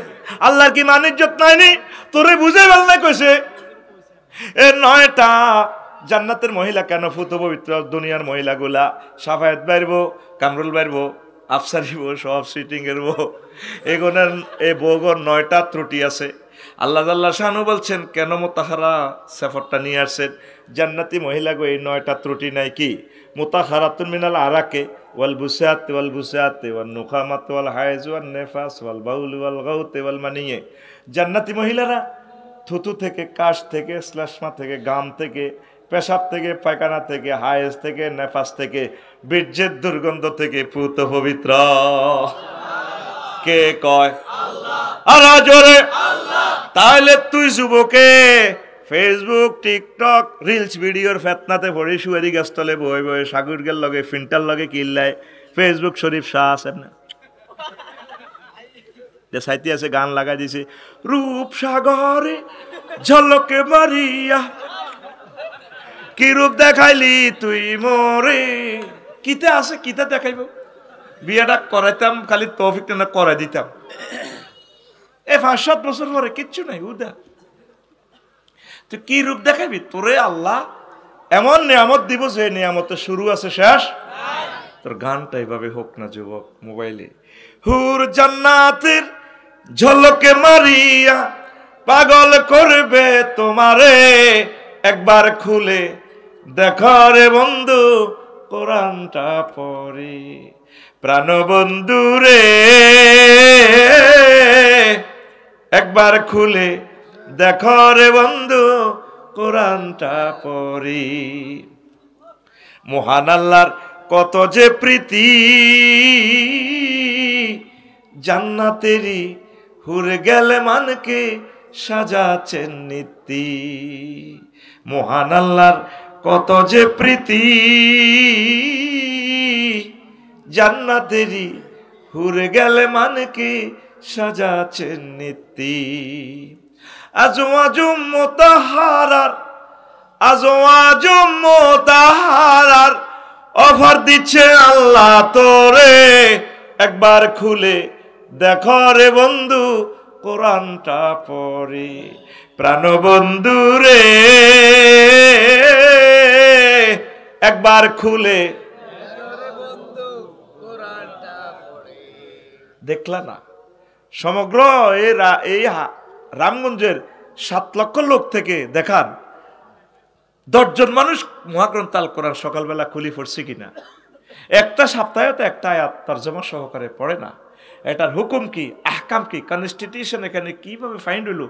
A: আল্লাহর কি মান ইজ্জত নাইনি তোরে বুঝে বলনা কইছে এ 9টা জান্নাতের মহিলা কেন পুত পবিত্র দুনিয়ার মহিলাগুলা সাফায়েত বাইরবো কামরুল বাইরবো আফসারিব সব সিটিং এর বউ এগুনের এই বউগর 9টা ত্রুটি আছে আল্লাহ আল্লাহ শানু বলছেন কেন মুতাহহারা সিফাতটা নিয়ে আসেন জান্নাতি মহিলা গো এই 9টা ত্রুটি নাই কি মুতাহহারাতুন মিনাল আরাকে ওয়াল বুসাত ওয়ান নুখামাত ওয়াল হায়জ ওয়ান নিফাস ওয়াল বাউল ওয়াল গাউত ওয়াল মানিয়ে জান্নাতি মহিলারা থুতু থেকে কাশ থেকে শ্লেষ্মা থেকে গাম থেকে পেশাব থেকে পায়খানা থেকে হায়েজ থেকে নেফাস থেকে বীর্যের দুর্গন্ধ থেকে পুত পবিত্র কে কয় আল্লাহ আর জোরে আল্লাহ তাহলে তুই যুবকে ফেসবুক টিকটক রিলস ভিডিওর ফেতনাতে পড়ি সুয়ারি গাছতলে বই বই সাগুরগের লগে ফিন্টার লগে কিল্লায় ফেসবুক শরীফ শাহ আছেন না সাইতে আছে গান লাগাই দিছে, রূপ সাগরে ঝলকে মারিয়া কি রূপ দেখাইলি তুই মোরে। কিতে আছে, কিতে দেখাইব? বিয়েটা করাইতাম খালি তৌফিক না করাই দিতাম। 5-7 বছর পরে কিচ্ছু নাই, উদা তুই কি রূপ দেখাবি? তোরে আল্লাহ এমন নিয়ামত দিব যে নিয়ামতের শুরু আছে শেষ। তোর গানটা এইভাবে হোক না যুবক মোবাইলে, হুর জান্নাতের ঝলকে মারিয়া পাগল করবে তোমারে, একবার খুলে দেখো রে বন্ধু কোরআনটা পড়ে। প্রাণ বন্ধু রে একবার খুলে দেখো রে বন্ধু কোরআনটা পড়ি। মহান আল্লাহর কত যে প্রীতি, জান্নাতেরই হুরে গেলে মানকে সাজাচ্ছেন নীতি। মহান আল্লাহর কত যে প্রীতি, জান্নাতেরই হুরে গেলে মানকে সাজাচ্ছেন নীতি। আজো আজম মোতাহারার, আজো আজম মোতাহারার অফার দিচ্ছে আল্লাহ তোরে, একবার খুলে দেখো রে বন্ধু কোরআনটা পড়ে। প্রাণ বন্ধু রে একবার খুলে দেখলা না? সমগ্র এই রামগঞ্জের 7 লক্ষ লোক থেকে দেখান 10 জন মানুষ মহাগ্রন্থ আল কোরআন সকালবেলা খুলি পড়ছে কিনা। একটা সপ্তাহে তো একটা আয়াত তরজমা সহকারে পড়ে না। এটার হুকুম কি, আহকাম কি, কনস্টিটিউশন এখানে কিভাবে ফাইন্ড হইল,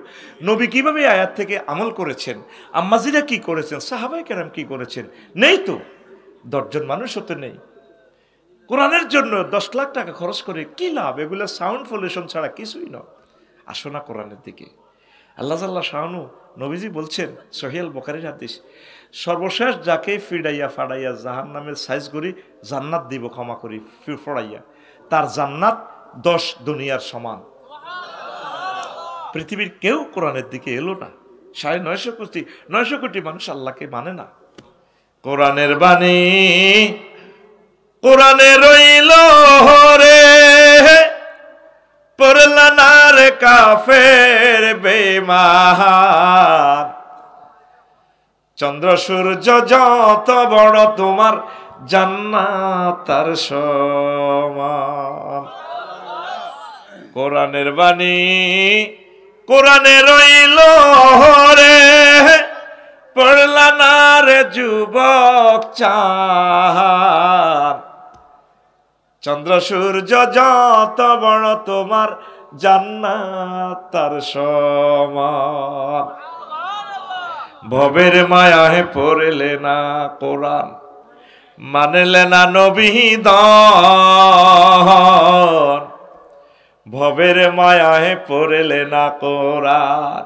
A: নবী কিভাবে আয়াত থেকে আমল করেছেন, আম্মাজিরা কি করেছেন, সাহাবায়ে কেরাম কি করেছেন, নেই তো। 10 জন মানুষ হতে নেই। কোরআনের জন্য 10 লাখ টাকা খরচ করে কি লাভ? এগুলো সাউন্ড পলিউশন ছাড়া কিছুই নয়। আসো না কোরআনের দিকে। আল্লাহ জাল্লা শাহানু নবীজি বলছেন, সহিহ বুখারীর হাদিস, সর্বশেষ যাকে ফিডাইয়া ফাড়াইয়া জাহান্নামের সাইজ করি জান্নাত দিব ক্ষমা করি ফড়াইয়া, তার জান্নাত 10 দুনিয়ার সমান। পৃথিবীর কেউ কোরআনের দিকে এলো না। 950 কোটি মানুষ আল্লাহকে মানে না। কোরআনের বাণী কোরআনে রইল রে, পড়লা না রে কাফের বেঈমান। চন্দ্র সূর্য যত বড় তোমার জান্নাত তার সমান। কোরআনের বাণী কোরআনে রইল রে, পড়লা না রে যুবক চান। চন্দ্র সূর্য যত বড় তোমার জান্নাত তার সমান। ভবের মায়াহে পড়লে না কোরআন, মানলে না নবী দন। ভবের মায়াহে পড়লে না কোরআন,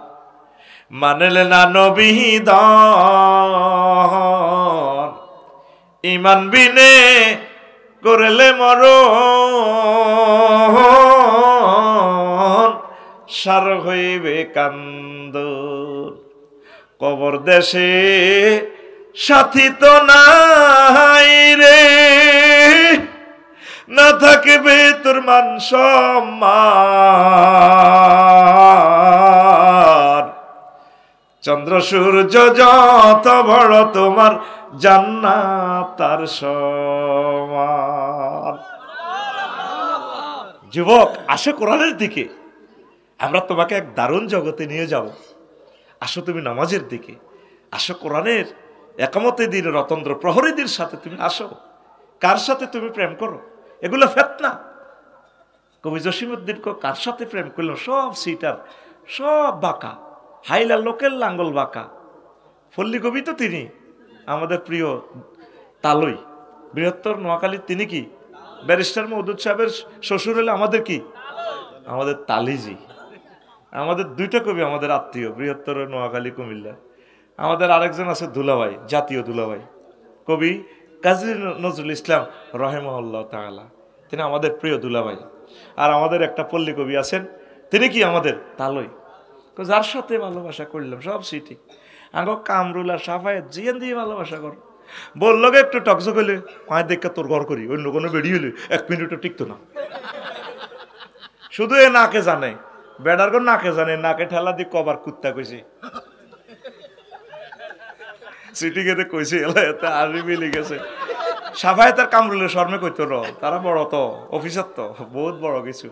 A: মানলে না নবী দন। ঈমান বিনে করলে মরণ, সার হইবে কান্দন। কবর দেশে সাথী তো নাই রে, না থাকবে তোর মান সম্মান। চন্দ্র সূর্য যত বড় তোমার জান্নাত তার সমান। যুবক আসো কোরআনের দিকে, আমরা তোমাকে এক দারুণ জগতে নিয়ে যাব। আসো তুমি নামাজের দিকে, আসো কোরআনের একামতে দিন রতন্দ্র প্রহরীদের সাথে তুমি আসো। কার সাথে তুমি প্রেম করো? এগুলো ফেতনা। কবি জসিমউদ্দিন কার সাথে প্রেম করলো? সব সিটার, সব বাঁকা, হাইলা লোকের লাঙ্গল বাঁকা। পল্লী কবি তো তিনি আমাদের প্রিয় তালই, বৃহত্তর নোয়াখালীর তিনি কি ব্যারিস্টার মওদুদ সাহেবের শ্বশুর হলে আমাদের কি, আমাদের তালিজি। আমাদের 2টা কবি আমাদের আত্মীয়, বৃহত্তর নোয়াখালী কুমিল্লা। আমাদের আরেকজন আছে দুলাভাই, জাতীয় দুলাভাই কবি কাজী নজরুল ইসলাম রহিমাহুল্লাহ তাআলা, তিনি আমাদের প্রিয় দুলাভাই। আর আমাদের একটা পল্লী কবি আছেন তিনি কি আমাদের তালই, যার সাথে ভালোবাসা করলাম সব সিটি আগে কামরুল আর সাফায় জিয়ান দিয়ে ভালোবাসা কর, বললো একটু টকজো করলে পায়ে দেখে তোর ঘর করি, অন্য কোনো বেরিয়ে হলে 1 মিনিটও টিকতো না। শুধু এ নাকে জানে, বেড়ার কোন নাকে জানে, নাকে ঠেলা দিয়ে কবার কুত্তা কইছে, সিটি গেতে কইছে এতে আরবি মিলে গেছে। সাফায় তার কামরুলের শর্মে কইতো র, তারা বড় তো অফিসার তো বহুত বড় কিছু।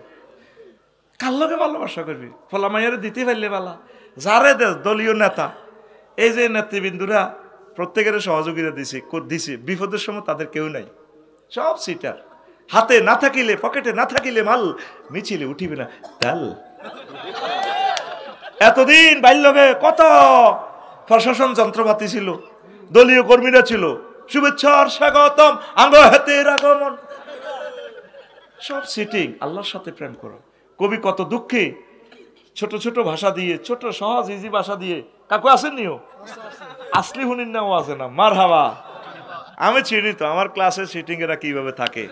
A: কার লোকে ভালোবাসা করবি, ফলা মাইয়ারে দিতে পারলে বালা, যারে দেশ দলীয় নেতা, এই যে নেতৃবৃন্দুরা প্রত্যেকের সহযোগিতা দিছে, বিপদের সময় তাদের কেউ নাই, সব সিটার। হাতে না থাকিলে, পকেটে না থাকিলে মাল মিছিলে উঠিবে না তাল। এতদিন বাল্যকে কত প্রশাসন যন্ত্রপাতি ছিল, দলীয় কর্মীরা ছিল, শুভেচ্ছার স্বাগতম, আঙ্গ হাতের আগমন, সব সিটিং। আল্লাহর সাথে প্রেম করো। কবি কত দুঃখে ছোট ছোট ভাষা দিয়ে, ছোট সহজ ইজি ভাষা দিয়ে, কাকু আসেননিও আসলি হুনির নাও আছে না, মার হাবা। আমি চিনি তো আমার ক্লাসের সিটিং এরা কিভাবে থাকে।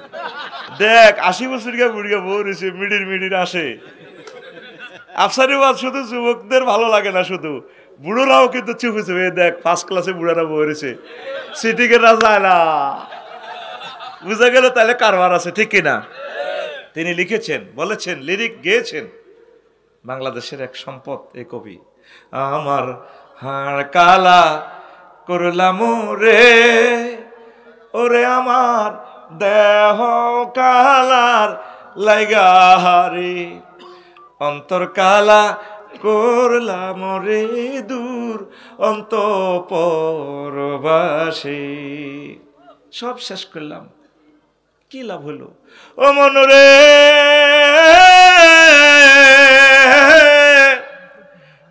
A: দেখ 80 বছর বুড়িয়া বউ রয়েছে, মিডির আসে। আফসারি ওয়াজ শুধু যুবকদের ভালো লাগে না, শুধু বুড়োরাও কিন্তু চুপ হয়েছে। দেখ 1st ক্লাসে বুড়ারা বউ রয়েছে, সিটিং এর রাজা না, বুঝা গেল তাহলে কারবার আছে, ঠিক কিনা? তিনি লিখেছেন, বলেছেন, লিরিক গেয়েছেন, বাংলাদেশের এক সম্পদ এই কবি। আমার হাড় কালা করলাম রে, ওরে আমার দেহ কালার লাইগাহারি, অন্তর কালা করলাম রে দূর অন্তঃপরবাসী। সব শেষ করলাম, কি লাভ হলো ও মনরে,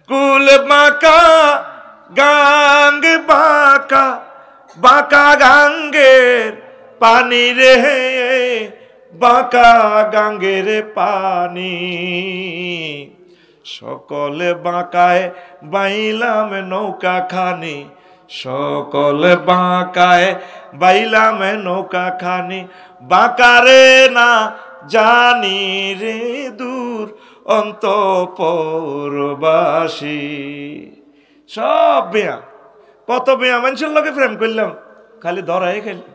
A: কুল বাঁকা গাঙ্গ বাঁকা বাঁকা গাঙ্গের পানি রে, বাঁকা গাঙ্গের পানি, সকলে বাঁকায় বাইলাম নৌকা খানি, সকলে বাঁকায় বাইলাম নৌকা খানি, বাঁকারে না জানি রে দূর অন্তঃপরবাসী। সব বেয়া, কত বেয়া মানুষের লোকে প্রেম করলাম, খালি ধরাই খেলি,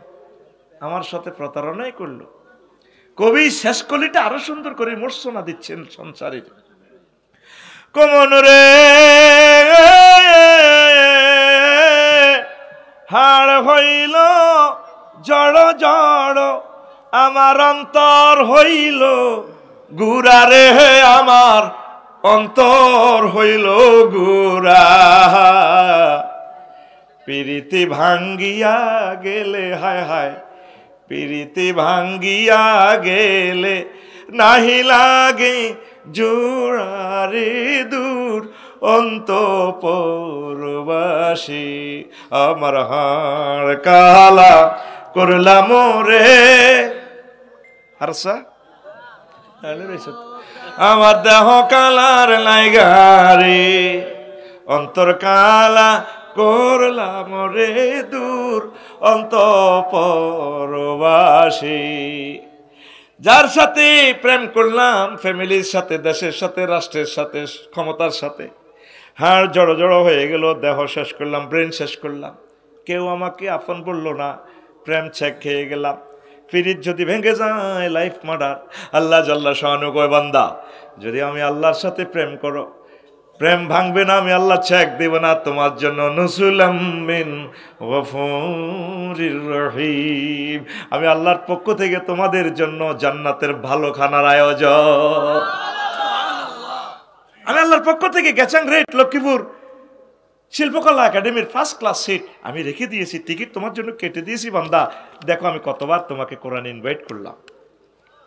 A: আমার সাথে প্রতারণাই করলো। কবি শেষ কলিটা আরো সুন্দর করে মর্ষণা দিচ্ছেন সংসারের। কমন রে হাড় হইল জড় জড়, আমার অন্তর হইল গুড়া রে, আমার অন্তর হইল গুড়া, প্রীতি ভাঙ্গিয়া গেলে, হায় হায় প্রীতি ভাঙ্গিয়া গেলে, নাহি লাগে জোড়ারে দূর অন্তঃপরবাসী, আমার হাড় কালা করলাম রে, হারসা আমার দেহ কালার লাইগারে, অন্তর কালা করলাম রে দূর অন্তঃপরবাসী। যার সাথে প্রেম করলাম, ফ্যামিলির সাথে, দেশের সাথে, রাষ্ট্রের সাথে, ক্ষমতার সাথে, হাড় জড়ো জড়ো হয়ে গেল, দেহ শেষ করলাম, ব্রেন শেষ করলাম, কেউ আমাকে আপন বললো না, প্রেম ছেক খেয়ে গেলাম। ফিরিত যদি ভেঙে যায়, লাইফ মার্ডার। আল্লাহ জাল্লা শানু কয়, বান্দা যদি আমি আল্লাহর সাথে প্রেম করো, প্রেম ভাঙবে না, আমি আল্লাহ ছেক দেব না তোমার জন্য। নুসুলাম মিন গফুরির রহিম, আমি আল্লাহর পক্ষ থেকে তোমাদের জন্য জান্নাতের ভালো খানার আয়োজন। আমি আল্লাহর পক্ষ থেকে গেছাং রেট লক্ষ্মীপুর শিল্পকলা একাডেমির 1st ক্লাস সিট আমি রেখে দিয়েছি, টিকিট তোমার জন্য কেটে দিয়েছি। বান্দা দেখো আমি কতবার তোমাকে কোরআন ইনভাইট করলাম।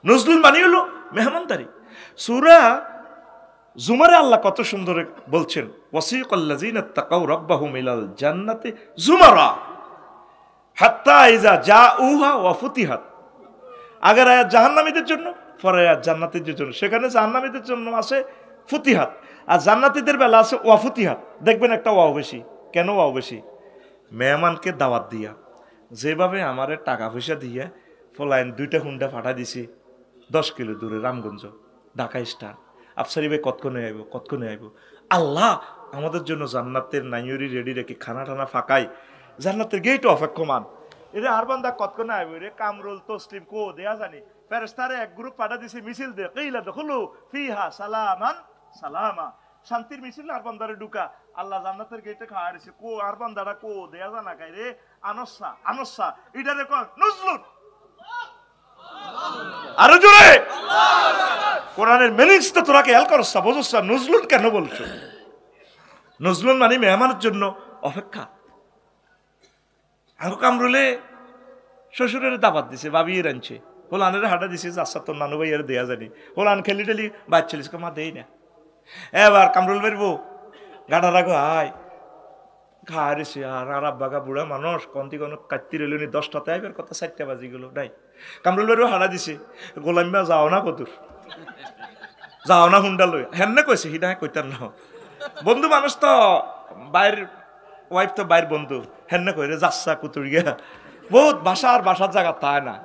A: নজরুল মানি হলো মেহমানদারি। সূরা জুমারে আল্লাহ কত সুন্দর বলছেন, ওয়াসিকাল্লাযিনা তাকাউ রাব্বাহুম ইলাল জান্নাতি জুমারা হাত্তা ইযা জাউহা ওয়া ফুতিহাত। আগের আয়াত জাহান্নামীদের জন্য, পরের আয়াত জান্নাতীদের জন্য। সেখানে জাহান্নামীদের জন্য আছে ফুতিহাত, আর জান্নাতীদের বেলা আছে ওয়া ফুতিহাত। দেখবেন একটা ওয়াও বেশি। কেন ওয়াও বেশি? মেহমানকে দাওয়াত দিয়া, যেভাবে আমারে টাকা পয়সা দিয়ে ফলাইন 2টা হুন্ডা ফাটা দিছি 10 কিলো দূরে রামগঞ্জ ঢাকা স্টার, আফসারি ভাই কতক্ষণে আইব আল্লাহ আমাদের জন্য জান্নাতের নাইয়রি রেডি রেখে খানা টানা ফাঁকাই জান্নাতের গেট অপেক্ষমান এরে আর বান্দা কতক্ষণে আইব রে কামরুল তসলিম কো দেয়া জানি ফেরেশতারে এক গ্রুপ পাঠা দিছে মিছিল দে কিলা দখলু ফিহা সালামান সালামা শান্তির মিছিল আর বান্দারে ঢুকা আল্লাহ জান্নাতের গেটে খাওয়া দিছে কো আর বান্দাটা কো দেয়া জানা কাই রে আনসা ইডারে কর নজরুল আরো জোরে কোরআনের মিনিংস তো তোরা খেয়াল করছ বুঝছ নজরুল কেন বলছো নজরুল মানে মেহমানের জন্য অপেক্ষা আঙ্গু কামরুলে শ্বশুরের দাবাত দিছে বাবি রানছে হোলানের হাঁটা দিছে আচ্ছা তোর নানু ভাই এর দেয়া জানি হোলান খেলি টেলি বাচ্চালিস মা দেই না এবার কামরুল বেরবো গাটা রাখো হাই খাওয়ারেছে আর আব্বাগা বুড়া মানুষ কন্তি কোনো কাটতি রইল 10টাতে আইবার কথা 4টা বাজি গেল নাই কামরুল বেরবো হাঁটা দিছে গোলামিয়া যাও না কতুর যাও না হুন্ডা লই হেন কইছে হিডা কইতার না বন্ধু মানুষ তো বাইর ওয়াইফ তো বাইর বন্ধু হেন কই রে যাচ্ছা কুতুর গিয়া বহুত বাসার জায়গা তাই না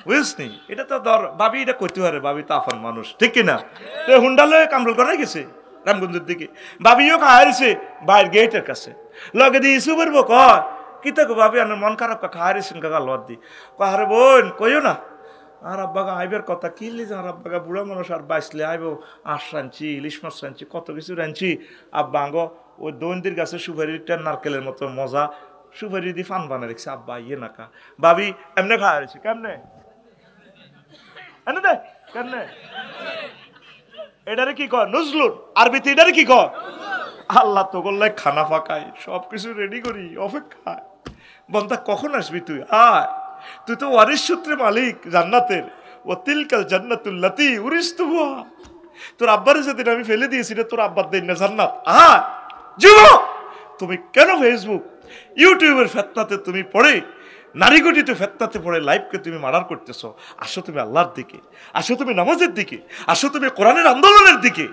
A: বুঝছনি এটা তো ধর ভাবি এটা করতে পারে ভাবি তো আপন মানুষ ঠিক কিনা হুন্ডা লয়ে কামরুল করে গেছে রামগঞ্জের দিকে ভাবিও খাওয়াইছে বাইর গেটের কাছে লগে দিয়ে ইস্যু করবো কয় কি তো ভাবি আমার মন খারাপ খাওয়াইছেন কাকা লত দি কাহারে বোন কইও না আর আব্বাগা আইবের কথা কি লিজ আর আব্বাগা বুড়া মানুষ আর বাইসলে আইব আঁশ রাঁধছি ইলিশ মাছ রাঁধছি কত কিছু রাঁধছি আব্বা আঙ্গ ওই দৈন্দির গাছে সুপারিটা নারকেলের মতো মজা সুপারি দিয়ে ফান বানা রেখেছে আব্বা ইয়ে নাকা ভাবি এমনি খাওয়াইছে কেমনে এনে দে কেমনে এটারে কি কয় নজরুল আরবিতে এটারে কি কয় আল্লাহ তো বললে খানা ফাঁকাই সবকিছু রেডি করি অপেক্ষায় বন্ধা কখন আসবি তুই আয় তুই তো ওয়ারিস সূত্রে মালিক জান্নাতের ও তিলকাল জান্নাতুল্লাতি উরিস্তুহা তোর আব্বারে যেদিন আমি ফেলে দিয়েছি রে তোর আব্বার দেন না জান্নাত আয় যুবক তুমি কেন ফেসবুক ইউটিউবের ফেতনাতে তুমি পড়ে নারীগঠিত ফেতনাতে পড়ে লাইফকে তুমি মার্ডার করতেছো আসো তুমি আল্লাহর দিকে আসো তুমি নামাজের দিকে আসো তুমি কোরআনের আন্দোলনের দিকে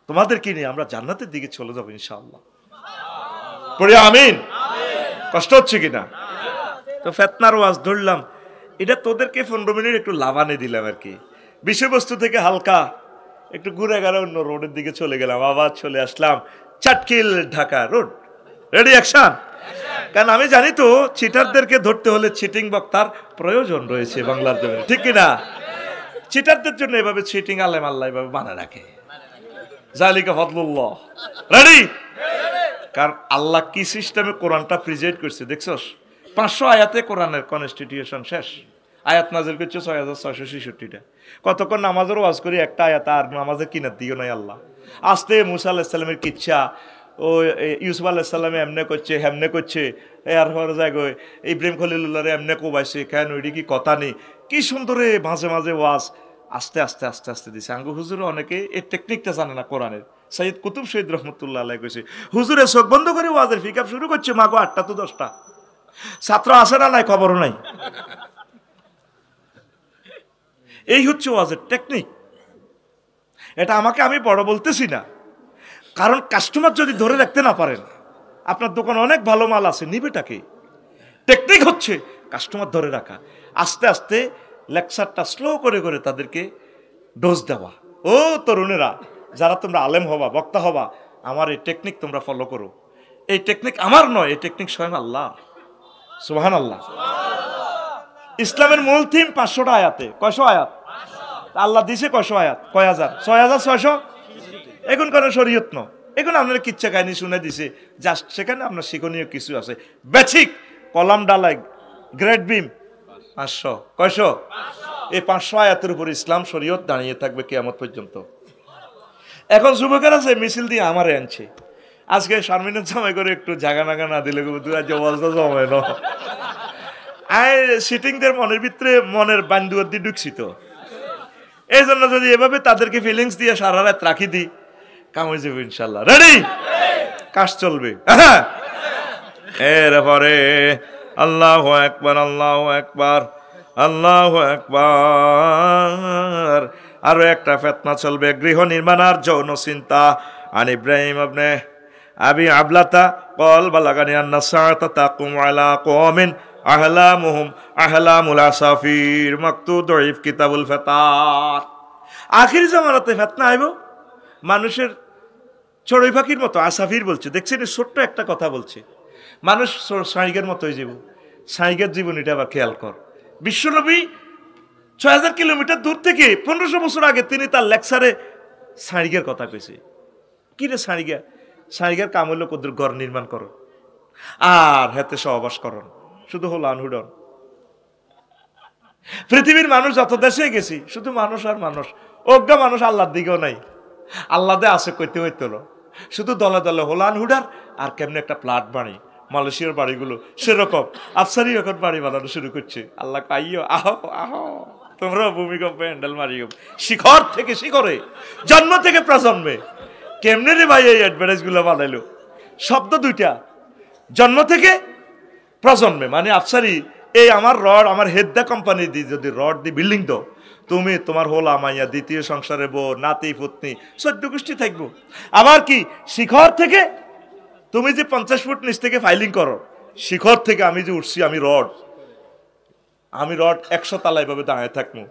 A: তোমাদেরকে নিয়ে আমরা জান্নাতের দিকে চলে যাবো ইনশাআল্লাহ পড়ে আমিন কষ্ট হচ্ছে কিনা তো ফেতনার ওয়াজ ধরলাম এটা তোদেরকে 15 মিনিট একটু লাভানে দিলাম আর কি বিষয়বস্তু থেকে হালকা একটু ঘুরে গেলে অন্য রোডের দিকে চলে গেলাম আবার চলে আসলাম চাটকিল ঢাকা রোড রেডি অ্যাকশন কারণ আমি জানি তো চিটারদেরকে ধরতে হলে চিটিং বক্তার প্রয়োজন রয়েছে বাংলার জমিনে ঠিক কিনা চিটারদের জন্য এভাবে চিটিং আলেম আল্লাহ এভাবে বানায় রাখে জালিকা ফদলুল্লাহ রেডি কারণ আল্লাহ কি সিস্টেমে কোরআনটা প্রিজাইড করছে দেখছস 500 আয়াতে কোরআনের কনস্টিটিউশন শেষ আয়াত নাজিল করছে 6666টা কতক্ষণ নামাজের ওয়াজ করি একটা আয়াত আর নামাজের কিনার দিও নাই আল্লাহ আস্তে মুসা আলাইহিস সালামের কিচ্ছা ও ইউসুফ আলাইহিস সালামে এমনে করছে হেমনে করছে এর পর জায়গায় ইব্রাহিম খলিলুল্লাহরে এমনে কোবাইছে কেন ওইটি কি কথা নেই কি সুন্দরে মাঝে মাঝে ওয়াজ আস্তে আস্তে আস্তে আস্তে দিছে আঙ্গু হুজুর অনেকে এই টেকনিকটা জানে না কোরআনের সৈয়দ কুতুব শহীদ রহমতুল্লাহ আলাইহি কইছে হুজুরে চোখ বন্ধ করে ওয়াজের পিকআপ শুরু করছে মাগো 8টা তো 10টা ছাত্র আসে না নাই খবরও নাই এই হচ্ছে ওয়াজের টেকনিক এটা আমাকে আমি বড় বলতেছি না কারণ কাস্টমার যদি ধরে রাখতে না পারেন আপনার দোকানে অনেক ভালো মাল আছে নিবেটাকে টেকনিক হচ্ছে কাস্টমার ধরে রাখা আস্তে আস্তে লেকচারটা স্লো করে করে তাদেরকে ডোজ দেওয়া ও তরুণেরা যারা তোমরা আলেম হবা বক্তা হবা আমার এই টেকনিক তোমরা ফলো করো এই টেকনিক আমার নয় এই টেকনিক স্বয়ং আল্লাহ সুবহানাল্লাহ ইসলামের মূল থিম 500টা আয়াতে কয়শো আয়াত আল্লাহ দিছে কয়শো আয়াত কয় হাজার 6600 এখন কোনো শরীয়ত ন এখন আপনার কিচ্ছা কাহিনী শুনে দিছে জাস্ট সেখানে আপনার শিক্ষণীয় কিছু আছে বেসিক কলাম ডালাই গ্রেড বিম 500 কয়শো এই 500 আয়াতের উপর ইসলাম শরীয়ত দাঁড়িয়ে থাকবে কিয়ামত পর্যন্ত এখন যুবকেরা আছে মিছিল দিয়ে আমারে আনছে আজকে শারমিনের জামাই করে একটু জাগা নাগা না দিলে অবস্থা জমায় না সিটিংদের মনের ভিতরে মনের বান্দুয়ার দিয়ে ঢুকছি তো এই জন্য যদি এভাবে তাদেরকে ফিলিংস দিয়ে সারা রাত রাখি দিই কাম হয়ে যাবে ইনশাল্লাহ রেডি কাজ চলবে এরপরে আল্লাহু আকবার আল্লাহু আকবার আল্লাহু আকবার আরো একটা ফিতনা চলবে গৃহ নির্মাণ আর যৌন চিন্তা আন ইব্রাহিম ইবনে আবি আবলাতা قال بلغني أن الساعة تقوم على قوم أحلامهم أحلام العصافير مكتوب ضعيف كتاب الفتاة আখির জামানাতে ফেতনা আইব, মানুষের চড়ুই পাখির মতো আসাফির বলছে, দেখছেন ছোট্ট একটা কথা বলছে, মানুষ সাইগের মতো হয়ে যাব। সাইগের জীবনীটা আবার খেয়াল কর। বিশ্বনবী ৬,০০০ কিলোমিটার দূর থেকে ১৫০০ বছর আগে তিনি তার লেকচারে সাইগের কথা কইছে। কি রে সাইগা? সাইগের কাম হলো কদ্দুর ঘর নির্মাণ করো আর হাতে সহবাস করন, শুধু হলো আনহুডন। পৃথিবীর মানুষ যত দেশে গেছি শুধু মানুষ আর মানুষ, অজ্ঞা মানুষ আল্লাহর দিকেও নাই, আল্লাহ দে আছে কইতে হইতো না, শুধু দলে দলে হোলান হুডার আর কেমনি একটা প্লাট বাড়ি, মালয়েশিয়ার বাড়িগুলো সেরকম আফসারি এখন বাড়ি বানানো শুরু করছে। আল্লাহ কাইও আহো আহো, তোমরা ভূমিকম্পে হ্যান্ডেল মারিও, শিখর থেকে শিখরে, জন্ম থেকে প্রজন্মে। কেমনে রে ভাই এই অ্যাডভার্টাইজ গুলো বানাইলো? শব্দ দুইটা, জন্ম থেকে প্রজন্মে, মানে আফসারি এই আমার রড, আমার হেদ্দা কোম্পানি দি যদি রড দি বিল্ডিং দো, তুমি তোমার হোলা মাইয়া দ্বিতীয় সংসারে বউ, নাতি পুতনি ১৪ গোষ্ঠী থাকবো। আবার কি শিখর থেকে তুমি যে ৫০ ফুট নিচ থেকে ফাইলিং করো, শিখর থেকে আমি যে উঠছি, আমি রড ১০০ তালায় ভাবে দাঁড়ায় থাকবো।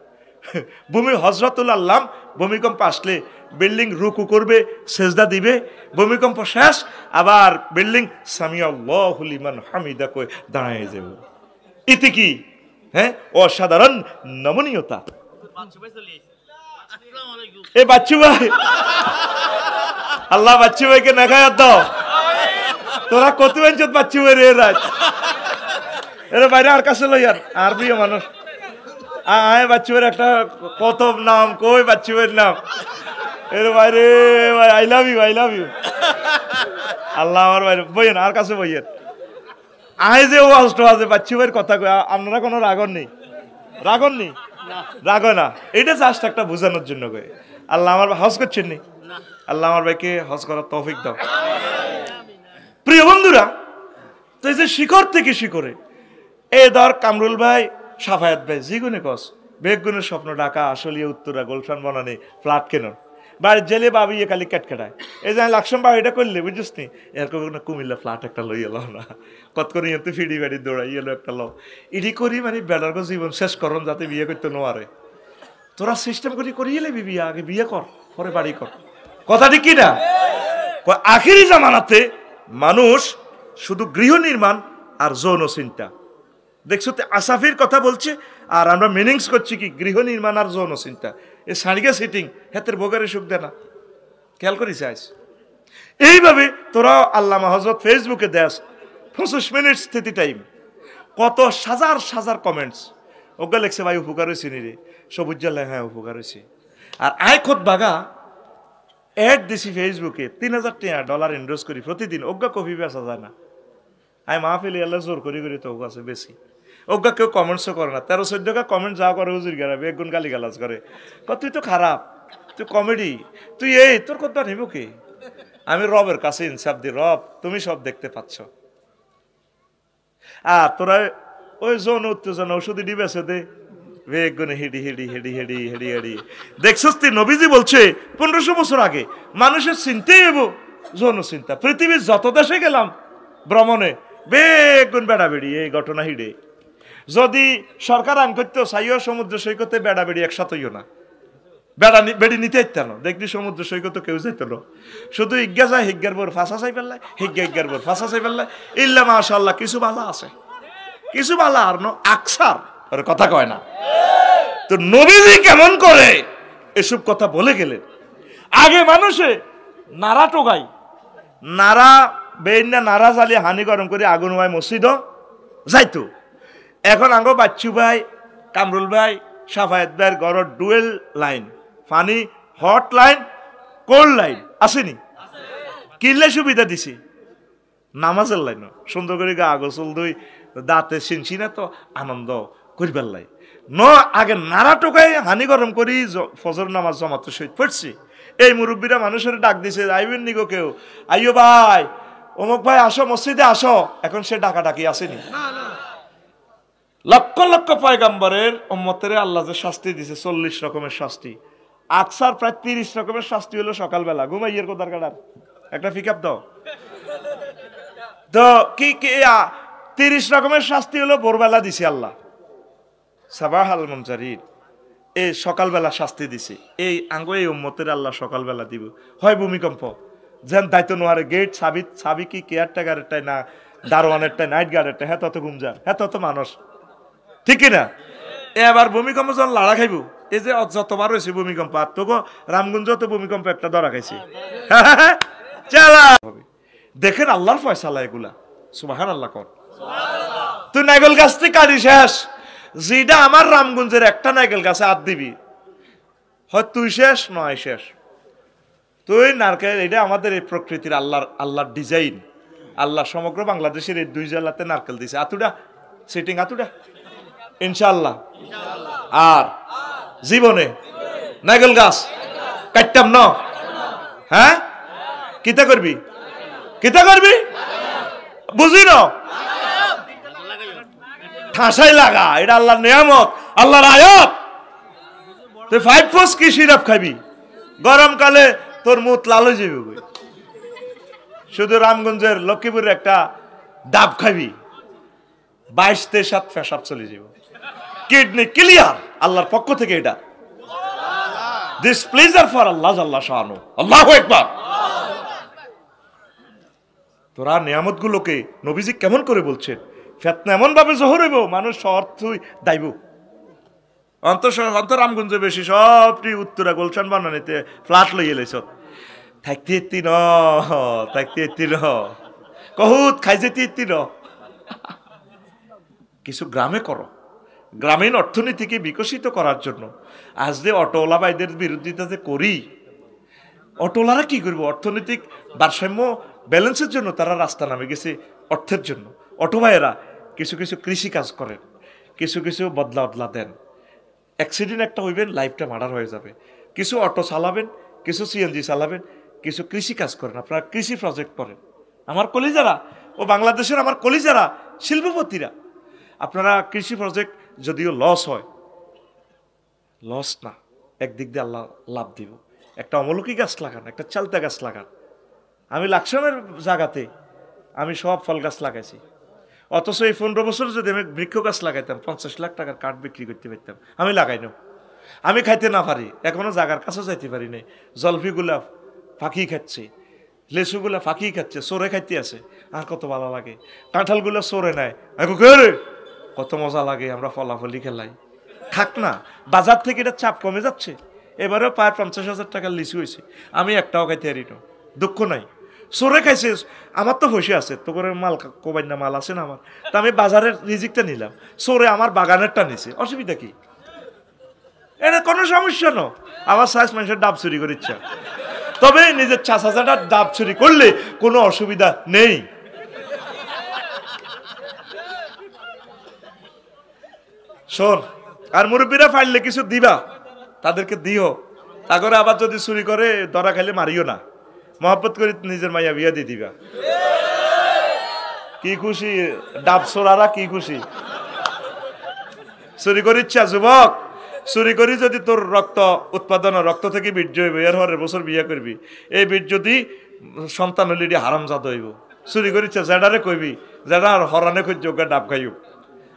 A: ভূমি হজরতুল আল্লাহ, ভূমিকম্প আসলে বিল্ডিং রুকু করবে, সেজদা দিবে, ভূমিকম্প শেষ আবার বিল্ডিং সামিআল্লাহু লিমান হামিদা কই দাঁড়ায় যাবে। এতে কি হ্যাঁ অসাধারণ নমনীয়তা। এ বাচ্চু ভাই, আল্লাহ বাচ্চু ভাইকে নেখায়াত দাও। তোরা কত ইঞ্চত বাচ্চু ভাই রে রাজ এর বাইরে আর কাছে লই আর প্রিয় মানুষ আয় বাচ্চু ভাইয়ের একটা কত নাম, কই বাচ্চু ভাইয়ের নাম এর বাইরে, ভাই I love you, I love you. Allah আমার বাইরে বইয়েন, আর কাছে বইয়েন। আয় যে ও অষ্ট আছে বাচ্চু ভাইয়ের কথা কই, আপনারা কোনো রাগন নেই, রাগন নেই, রাগ না, এটা জাস্ট একটা বোঝানোর জন্য কই। আল্লাহ আমার হজ করছেন নি, আল্লাহ আমার ভাইকে হজ করার তৌফিক দাও। প্রিয় বন্ধুরা, তো এই যে শিখর থেকে শিখরে, এই ধর কামরুল ভাই, সাফায়াত ভাই, জিগুনে কস বেগুনের স্বপ্ন, ঢাকা আশুলিয়া, উত্তরা, গুলশান বনানী ফ্ল্যাট কেনন, বাড়ির জেলে বাবিয়ে খালি কাটকাটায়। এই যে লাকসাম বাড়িটা করলে বুঝছিস নি, এরকম কুমিল্লা ফ্ল্যাট একটা লই এলো না, কত করে তুই ফিডি বাড়ি দৌড়াই এলো একটা লো, ইডি করি মানে বেড়ার জীবন শেষ করন যাতে বিয়ে করতে নোয়ারে। তোরা সিস্টেম করি করিয়ে লেবি বিয়ে, আগে বিয়ে কর পরে বাড়ি কর, কথা ঠিক কিনা? আখিরি জামানাতে মানুষ শুধু গৃহ নির্মাণ আর যৌন চিন্তা। দেখছো তো আসাফির কথা বলছে আর আমরা মিনিংস করছি কি গৃহ নির্মাণ আর যৌন চিন্তা। এই সারিগা সিটিং হাতের বোগারে সুখ দেয় না, খেয়াল করিস আইস। এইভাবে তোরা আল্লামা হযরত ফেসবুকে দেশ 25 মিনিট স্থিতি টাইম, কত হাজার হাজার কমেন্টস। ওগা লেখছে ভাই উপকার হয়েছে নি রে, সবুজ লে হ্যাঁ উপকার হয়েছে। আর আয় খোদ বাগা অ্যাড দিছি ফেসবুকে, $৩,০০০ ইনভেস্ট করি প্রতিদিন, ওগা কফি বেচা যায় না। আয় মাহফিল আল্লাহ জোর করি করি তো ওগা আছে বেশি, ওগা কেউ কমেন্টসও করে না। 13-14 কমেন্ট যা করে হুজুর গেরা বেগুন গালি গালাজ করে, তুই তো খারাপ, তুই কমেডি, তুই এই তোর কথা নিব কি? আমি রবের কাছে ইনসাফ দি, রব তুমি সব দেখতে পাচ্ছ। আর তোরা ওই যৌন উত্তেজনা ওষুধি ডিবেছে দে বেগুনে হেডি হেডি হেডি হেডি হেডি হেডি। দেখছস তুই নবীজি বলছে 1500 বছর আগে মানুষের চিন্তাই হবো যৌন চিন্তা। পৃথিবীর যত দেশে গেলাম ভ্রমণে বেগুন বেড়া বেড়ি এই ঘটনা হিডে। যদি সরকার আইন করতো চাইও সমুদ্র সৈকতে বেড়া বেড়ি একসাথেও না, বেড়া বেড়ি নিতে ইত্যান দেখবি সমুদ্র সৈকত কেউ যাইত না, শুধু ইজ্ঞা যায় হিজ্ঞার বোর ফাঁসা চাই পেলাই, হিজ্ঞা ইজ্ঞার বোর ফাঁসা চাই পেলাই। ইল্লা মাশাআল্লাহ কিছু বালা আছে, কিছু বালা আর আকসার ওর কথা কয় না। তো নবীজি কেমন করে এসব কথা বলে গেলেন? আগে মানুষে নাড়া টোগাই, নাড়া বেইনা নাড়া জ্বালিয়ে হানি গরম করে আগুন হয় মসজিদ যাইতো। এখন আঙ্গো বাচ্চু ভাই, কামরুল ভাই, সাফায়েত ভাইয়ের ঘরের ডুয়েল লাইন, পানি হট লাইন, কোল্ড লাইন আসেনি? কিনলে সুবিধা দিছি নামাজের লাইন সুন্দর করে গা গোসল দুই দাঁতে চিনছি না তো আনন্দ করিবার লাই ন। আগে নাড়া টোকাই হানি গরম করি ফজর নামাজ জমাতে সহিত পড়ছি। এই মুরব্বীরা মানুষের ডাক দিছে, আইবেন নিগো কেউ, আইও ভাই অমুক ভাই আসো মসজিদে আসো। এখন সে ডাকা ডাকি আসেনি? লক্ষ লক্ষ পয়গাম্বরের উম্মতের আল্লাহ যে শাস্তি দিছে 40 রকমের শাস্তি, আকসার প্রায় 30 রকমের শাস্তি হলো সকালবেলা ঘুমাইয়ের কোদার কাটার একটা পিকআপ দাও তো কি 30 রকমের শাস্তি হলো ভোরবেলা দিছে আল্লাহ। সাবাহ আল মুনজারির এই সকালবেলা শাস্তি দিছে, এই আঙ্গ এই উম্মতের আল্লাহ সকালবেলা দিব, হয় ভূমিকম্প, যেন দায়িত্ব নোয়ারে গেট সাবি কি কেয়ারটেকারেরটাই না দারোয়ানেরটাই নাইট গার্ডেরটা, হ্যাঁ তত ঘুম যান, হ্যাঁ তত মানুষ, ঠিক কিনা? এবার ভূমিকম্প যখন লাড়া খাইব, এই যে যতবার হয়েছে ভূমিকম্প, আর তোকে রামগঞ্জ তো ভূমিকম্প একটা ধরা খাইছে, চালা দেখেন আল্লাহর ফয়সালা এগুলা, সুবহান আল্লাহ কর। তুই নাইগল গাছটি কাটি শেষ, যেটা আমার রামগঞ্জের একটা নাইগল গাছে হাত দিবি, হয় তুই শেষ নয় শেষ। তুই নারকেল, এটা আমাদের এই প্রকৃতির আল্লাহর ডিজাইন। আল্লাহ সমগ্র বাংলাদেশের এই 2 জেলাতে নারকেল দিছে, আতুডা সিটিং আতুডা ইনশাআল্লাহ। আর জীবনে নাইগল গাছ কাটতাম ন, হ্যাঁ কিতা করবি, কিতা করবি বুঝি না, ঠাসাই লাগা, এটা আল্লাহর নিয়ামত, আল্লাহর আয়াত। তুই 5 ফোস কি সিরাপ খাবি, গরমকালে তোর মুখ লাল হয়ে যাবে। শুধু রামগঞ্জের লক্ষ্মীপুরের একটা ডাব খাবি, 22-23 পেশাব চলে যাবে, কিডনি ক্লিয়ার, আল্লাহর পক্ষ থেকে এটা দিস প্লেজার ফর আল্লাহ জাল্লা শাআনু, আল্লাহু আকবার। তোরা নিয়ামত গুলোকে নবীজি কেমন করে বলছেন, ফেতনা এমন ভাবে জোহর হইব, মানুষ অর্থই দাইব। অন্তরামগঞ্জে বেশি সবটি উত্তরা গুলশান বানানিতে ফ্ল্যাট লই এলেছ, থাকতে এত্তি ন, থাকতে এত্তি ন, কহুত খাই যেতে এত্তি ন। কিছু গ্রামে করো, গ্রামীণ অর্থনীতিকে বিকশিত করার জন্য। আজ যে অটোওয়ালা ভাইদের বিরোধিতা যে করি, অটোওয়ালারা কি করবো, অর্থনৈতিক ভারসাম্য ব্যালেন্সের জন্য তারা রাস্তা নামে গেছে, অর্থের জন্য। অটো ভাইয়েরা কিছু কিছু কৃষি কাজ করেন, কিছু কিছু বদলা দেন, অ্যাক্সিডেন্ট একটা হইবেন, লাইফটা মার্ডার হয়ে যাবে। কিছু অটো চালাবেন, কিছু সিএনজি চালাবেন, কিছু কৃষি কাজ করেন, আপনারা কৃষি প্রজেক্ট করেন। আমার কলিজারা ও বাংলাদেশের আমার কলিজারা শিল্পপতিরা, আপনারা কৃষি প্রজেক্ট যদিও লস হয়, লস না, একদিক দিয়ে আল্লাহ লাভ দিব। একটা অমলকি গাছ লাগান, একটা চালতা গাছ লাগান। আমি লাকসামের জায়গাতে আমি সব ফল গাছ লাগাইছি, অথচ এই 15 বছর যদি আমি বৃক্ষ গাছ লাগাইতাম 50 লাখ টাকার কাঠ বিক্রি করতে পারতাম। আমি লাগাই না, আমি খাইতে না পারি, এখনো জায়গার কাছে যাইতে পারি নাই। জলফিগুলা ফাঁকি খাচ্ছে, লেচুগুলা ফাঁকি খাচ্ছে, চোরে খাইতে আছে, আর কত ভালো লাগে। কাঁঠালগুলা চোরে নেয়, কত মজা লাগে, আমরা ফলাফলি খেলাই। থাক না, বাজার থেকে এটা চাপ কমে যাচ্ছে। এবারেও প্রায় 50,000 টাকার লিচু হয়েছে, আমি একটাও খাইতে পারি না, দুঃখ নাই। চোরে খাইছে, আমার তো বসে আছে, তো করে মাল কোবাই না, মাল আছে না আমার, তা আমি বাজারের রিজিকটা নিলাম, চোরে আমার বাগানেরটা নিছে, অসুবিধা কি? এটা কোনো সমস্যা না। আমার সাইজ মানুষের ডাব চুরি করে ইচ্ছা, তবে নিজের 5,000 ডাব চুরি করলে কোনো অসুবিধা নেই। শোন, আর মুরব্বীরা ফাইললে কিছু দিবা, তাদেরকে দিও, তা করে আবার যদি চুরি করে ধরা খাইলে মারিও না, মহব্বত করে নিজের মাইয়া বিয়া দিয়ে দিবা। কি খুশি ডাব চোরারা, কি খুশি। চুরি করে ইচ্ছা যুবক, চুরি করি যদি তোর রক্ত উৎপাদন, রক্ত থেকে বীর্য হইব, এর হরের বছর বিয়া করবি, এই বীর্য যদি সন্তান হইলে এটি হারামজাদা হইব। চুরি করে ইচ্ছা জেডারে কইবি, জেডা হরানে খুঁজ যোগা ডাব খাইব,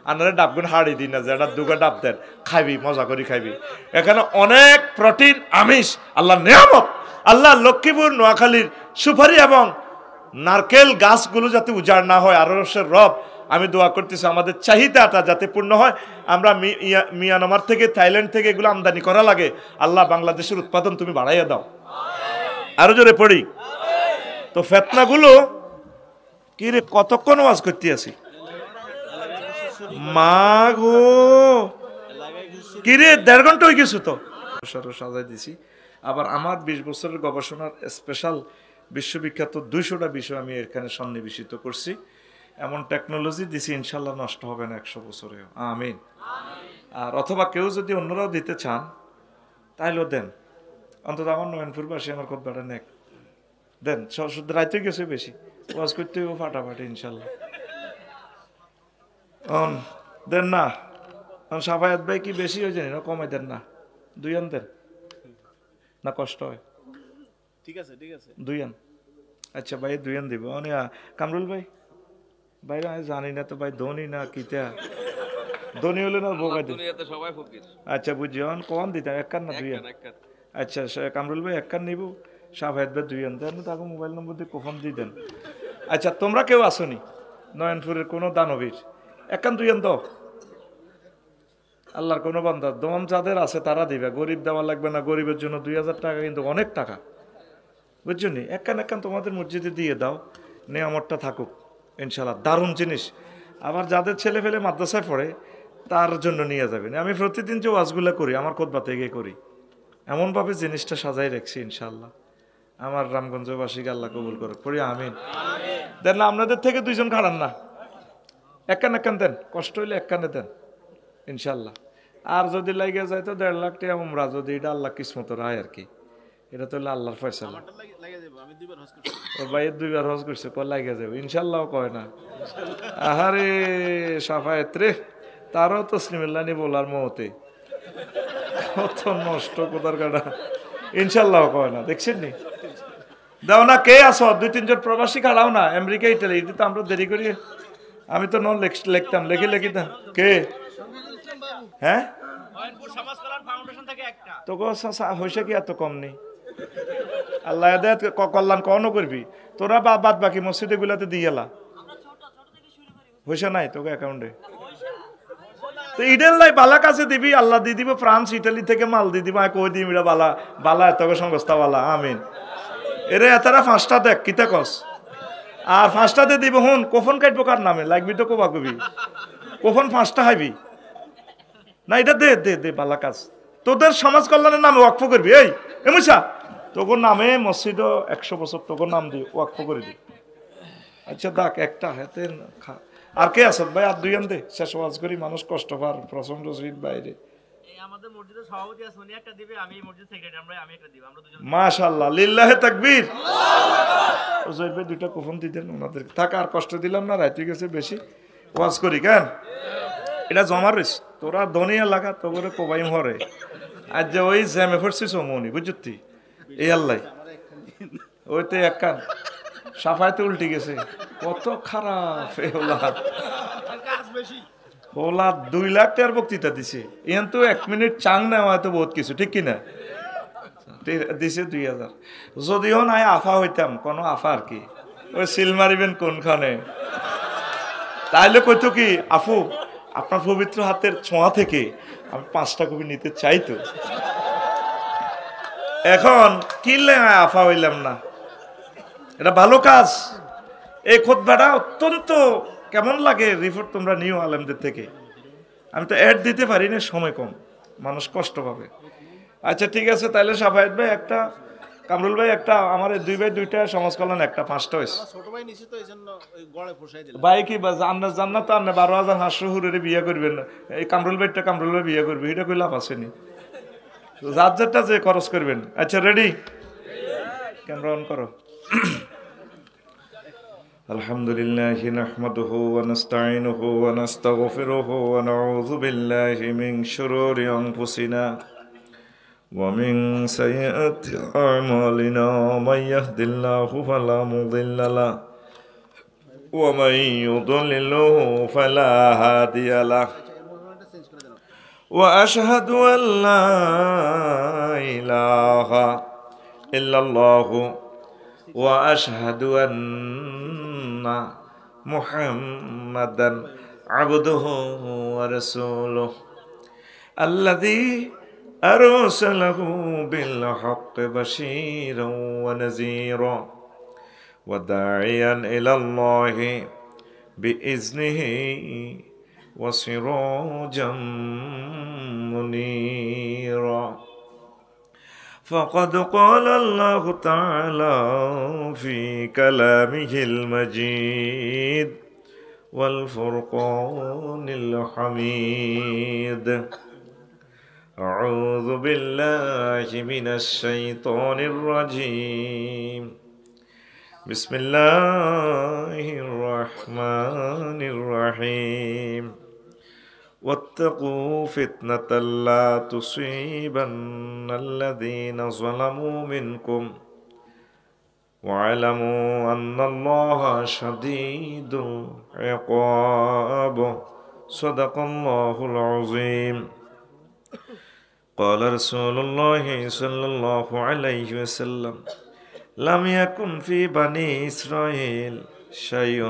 A: আনারে ডাবগুন হাড়ি দিই না, যেটা 2 ডাব দেন, খাইবি, মজা করে খাইবি। এখানে অনেক প্রোটিন, আমিষ, আল্লাহ নিয়ামত। আল্লাহ লক্ষ্মীপুর নোয়াখালীর সুপারি এবং নারকেল গাছগুলো যাতে উজাড় না হয়, আরশের রব আমি দোয়া করতেছি আমাদের চাহিদাটা যাতে পূর্ণ হয়। আমরা মিয়ানমার থেকে, থাইল্যান্ড থেকে এগুলো আমদানি করা লাগে, আল্লাহ বাংলাদেশের উৎপাদন তুমি বাড়াইয়া দাও। আরো জোরে পড়ি। তো ফেতনাগুলো কি রে, কতক্ষণ ওয়াজ করতে আছি, মা গো কি রে, 1.5 ঘন্টা হয়ে গেছে তো। সাজাই দিছি। আবার আমার 20 বছরের গবেষণার স্পেশাল বিশ্ববিখ্যাত 200টা বিষয় আমি এখানে সন্নিবেশিত করছি। এমন টেকনোলজি দিছি, ইনশাল্লাহ নষ্ট হবে না 100 বছরে, আমিন। আর অথবা কেউ যদি অন্যরাও দিতে চান তাইলেও দেন, অন্তত আমার নয়নপুরবাসী আমার খুব বেড়া নেক দেন। শুধু রাইতে গেছে বেশি, ওয়াজ করতে ফাটাফাটি ইনশাল্লাহ দেন না। সাফায়াত ভাই কি বেশি হয়ে জানি না, কমাই দেন না, 2 আন দেন না, কষ্ট হয়। ঠিক আছে 2 আন, আচ্ছা ভাই 2 আন দিব। কামরুল ভাই, ভাই আমি জানি না তো ভাই, ধনী না কিতা ধনী হলে না বোকা দিন।
B: দুনিয়াতে সবাই ফকির।
A: আচ্ছা বুঝছি, কোন দিতাম এক কান না দুই? আচ্ছা কামরুল ভাই এক কান নিব, শাহেদ ভাই দুই আন দেন, তাকে মোবাইল নম্বর দিয়ে কোফন দিয়ে দেন। আচ্ছা তোমরা কেউ আসনি নয়নপুরের কোনো দানবীর? এক কান দুই আন দাও। আল্লাহর কোনো বান্দা দম যাদের আছে তারা দিবে, গরিব দেওয়া লাগবে না। গরিবের জন্য 2000 টাকা কিন্তু অনেক টাকা, বুঝছো নি? এক কান তোমাদের মসজিদে দিয়ে দাও, নেয়ামতটা থাকুক ইনশাল্লাহ। দারুণ জিনিস। আবার যাদের ছেলে ফেলে মাদ্রাসায় পড়ে তার জন্য নিয়ে যাবেন। আমি প্রতিদিন যে ওয়াজগুলো করি আমার খুতবাতে গিয়ে করি, এমনভাবে জিনিসটা সাজাই রাখছি ইনশাল্লাহ। আমার রামগঞ্জবাসীকে আল্লাহ কবুল করে পড়ি আমিন। দেন না আপনাদের থেকে দুইজন খাড়ান না, এক কান দেন, কষ্ট হইলে এক কানে দেন ইনশাল্লাহ। আর যদি লাগে যায় তো 1.5 লাখ টাকা উমরা, যদি এটা আল্লাহ কিসমত রায় আর কি, এটা তো আল্লাহর ফয়সালা। ওর ভাইয়ের 2বার হজ করছে, কয় লাগে যাবে ইনশাল্লাহ কয় না। আহারে সাফায়েত রে, তারও তো তসলিমুল্লাহ বলার মতে কত নষ্ট কোথার কাটা, ইনশাল্লাহ কয় না। দেখছেন নি? দাও না, কে আস 2-3 জন প্রবাসী খাড়াও না, আমেরিকা ইটালি, এটা তো আমরা দেরি করি। আমি তো লিখতাম, লিখি দাম কে? হ্যাঁ তো হয়েছে কি এত কম নেই? আল্লাহ কল্যাণ কখনো করবি তোরা, বাদ বাকি মসজিদে গুলাতে দিয়ে এলা হয়েছে নাই তোকে অ্যাকাউন্টে। তো ইডেল লাই বালা কাছে দিবি, আল্লাহ দিয়ে দিব। ফ্রান্স ইটালি থেকে মাল দিয়ে দিব, কই দিম এটা বালা বালা এত সংস্থা বালা আমিন। এরে এতারা 5টা দেখ কিতা কস, আর 5টাতে দিব। হুন কফন কাটবো কার নামে লাগবি তো কবা কবি, কফন 5টা হাইবি না, এটা দে দে দে বালা কাজ। তোদের সমাজ কল্যাণের নামে ওয়াকফ করবি। এই এমুসা তোর নামে মসজিদ 100 বছর তোর নাম দিয়ে ওয়াকফ করে দি। আচ্ছা দেখ একটা হাতে আর কে আসত ভাই? আর 2 আন দে, শেষ ওয়াজ করি। মানুষ কষ্ট পার প্রচন্ড শীত বাইরে।
C: আমাদের মসজিদের সভাপতি আছে, উনি একটা দিবে, আমি মসজিদ সেক্রেটারি আমি একটা দিব, আমরা দুজন।
A: মাশাআল্লাহ, লিল্লাহে তাকবীর। ওজয় ভাই 2টা কুপন দিতেন ওনাদের, থাক আর কষ্ট দিলাম না, রাইতে গেছে বেশি ওয়াজ করি কেন? এটা জমা রইস, তোরা দনিয়া লাগা তো করে কোবাইম হরে। আজ যে ওই জ্যামে পড়ছিস মনি বুঝতি, এই আল্লাহ ওইতে এক কান সাফাইতে উল্টে গেছে, কত খারাপ ওলা। ওলা 2 লাখ টাকার বক্তৃতা দিছে, ইয়ান তো 1 মিনিট চাং নেওয়া হয়তো বহুত কিছু, ঠিক কিনা? দিছে 2000। যদিও নাই আফা হইতাম, কোনো আফা আর কি, ওই সিল মারিবেন কোনখানে। তাইলে কইতো কি, আফু আপনার পবিত্র হাতের ছোঁয়া থেকে আমি 5টা কপি নিতে চাইতো। এখন কিনলে আফা হইলাম না, এটা ভালো কাজ। এই খুতবাটা অত্যন্ত কেমন লাগে, রিপোর্ট তোমরা নিও আলেমদের থেকে। আমি তো অ্যাড দিতে পারি না, সময় কম, মানুষ কষ্ট পাবে। আচ্ছা ঠিক আছে, তাহলে সাফায়েত ভাই একটা, কামরুল ভাই একটা, আমার 2 ভাই 2টা, সমাজ কল্যাণ একটা, 5টা হয়েছে। ভাই কি আপনার জান্নাত তো আপনি 12,500 হুরের বিয়ে করবেন না, এই কামরুল ভাইটা কামরুল ভাই বিয়ে করবে, এটা কই লাভ আসেনি, যার যারটা যে খরচ করবেন। আচ্ছা রেডি, ক্যামেরা অন করো। আলহামদুলিল্লাহি নাহমাদুহু ওয়া নাস্তাঈনুহু ওয়া নাস্তাগফিরুহু ওয়া নাউযু বিল্লাহি মিন শুরুরি আনফুসিনা ওয়া মিন সাইয়্যাতি আ'মালিনা মান ইয়াহদিল্লাহু ফালা মুদিল্লা লাহু ওয়া মান ইউদ্লিলহু ফালা হাদিয়া লাহু ওয়া আশহাদু আল লা ইলাহা ইল্লাল্লাহু ওয়া আশহাদু আন্না মুহাম্মাদান আবদুহু ওয়া রাসূলুহু আল্লাযী আরসালাহু বিল হাক্কি বাশীরান ওয়া নাযীরা ওয়া দাঈয়ান ইলাল্লাহি বিইজনিহি ওয়া সিরাজাম মুনীরা। فقد قال الله تعالى في كلامه المجيد والفرقان الحميد أعوذ بالله من الشيطان الرجيم بسم الله الرحمن الرحيم واتقوا فتنة لا تصيبن الذين ظلموا منكم واعلموا أن الله شديد العقاب সাদাকাল্লাহুল আযীম। قال رسول الله صلى الله عليه وسلم لم يكن في بني إسرائيل شيء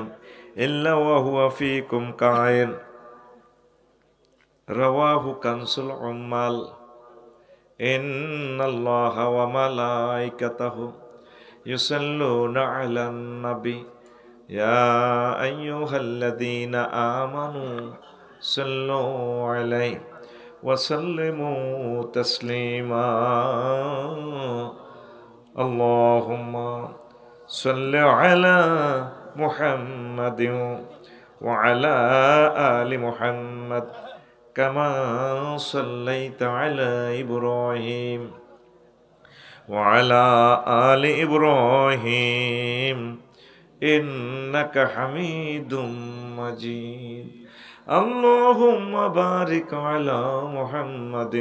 A: إلا وهو فيكم كائن رواه كنز العمال إن الله وملائكته يصلون على النبي يا أيها الذين آمنوا صلوا عليه وسلموا تسليما اللهم صل على محمد وعلى آل محمد كما صليت على إبراهيم وعلى آل إبراهيم إنك حميد مجيد اللهم بارك على محمد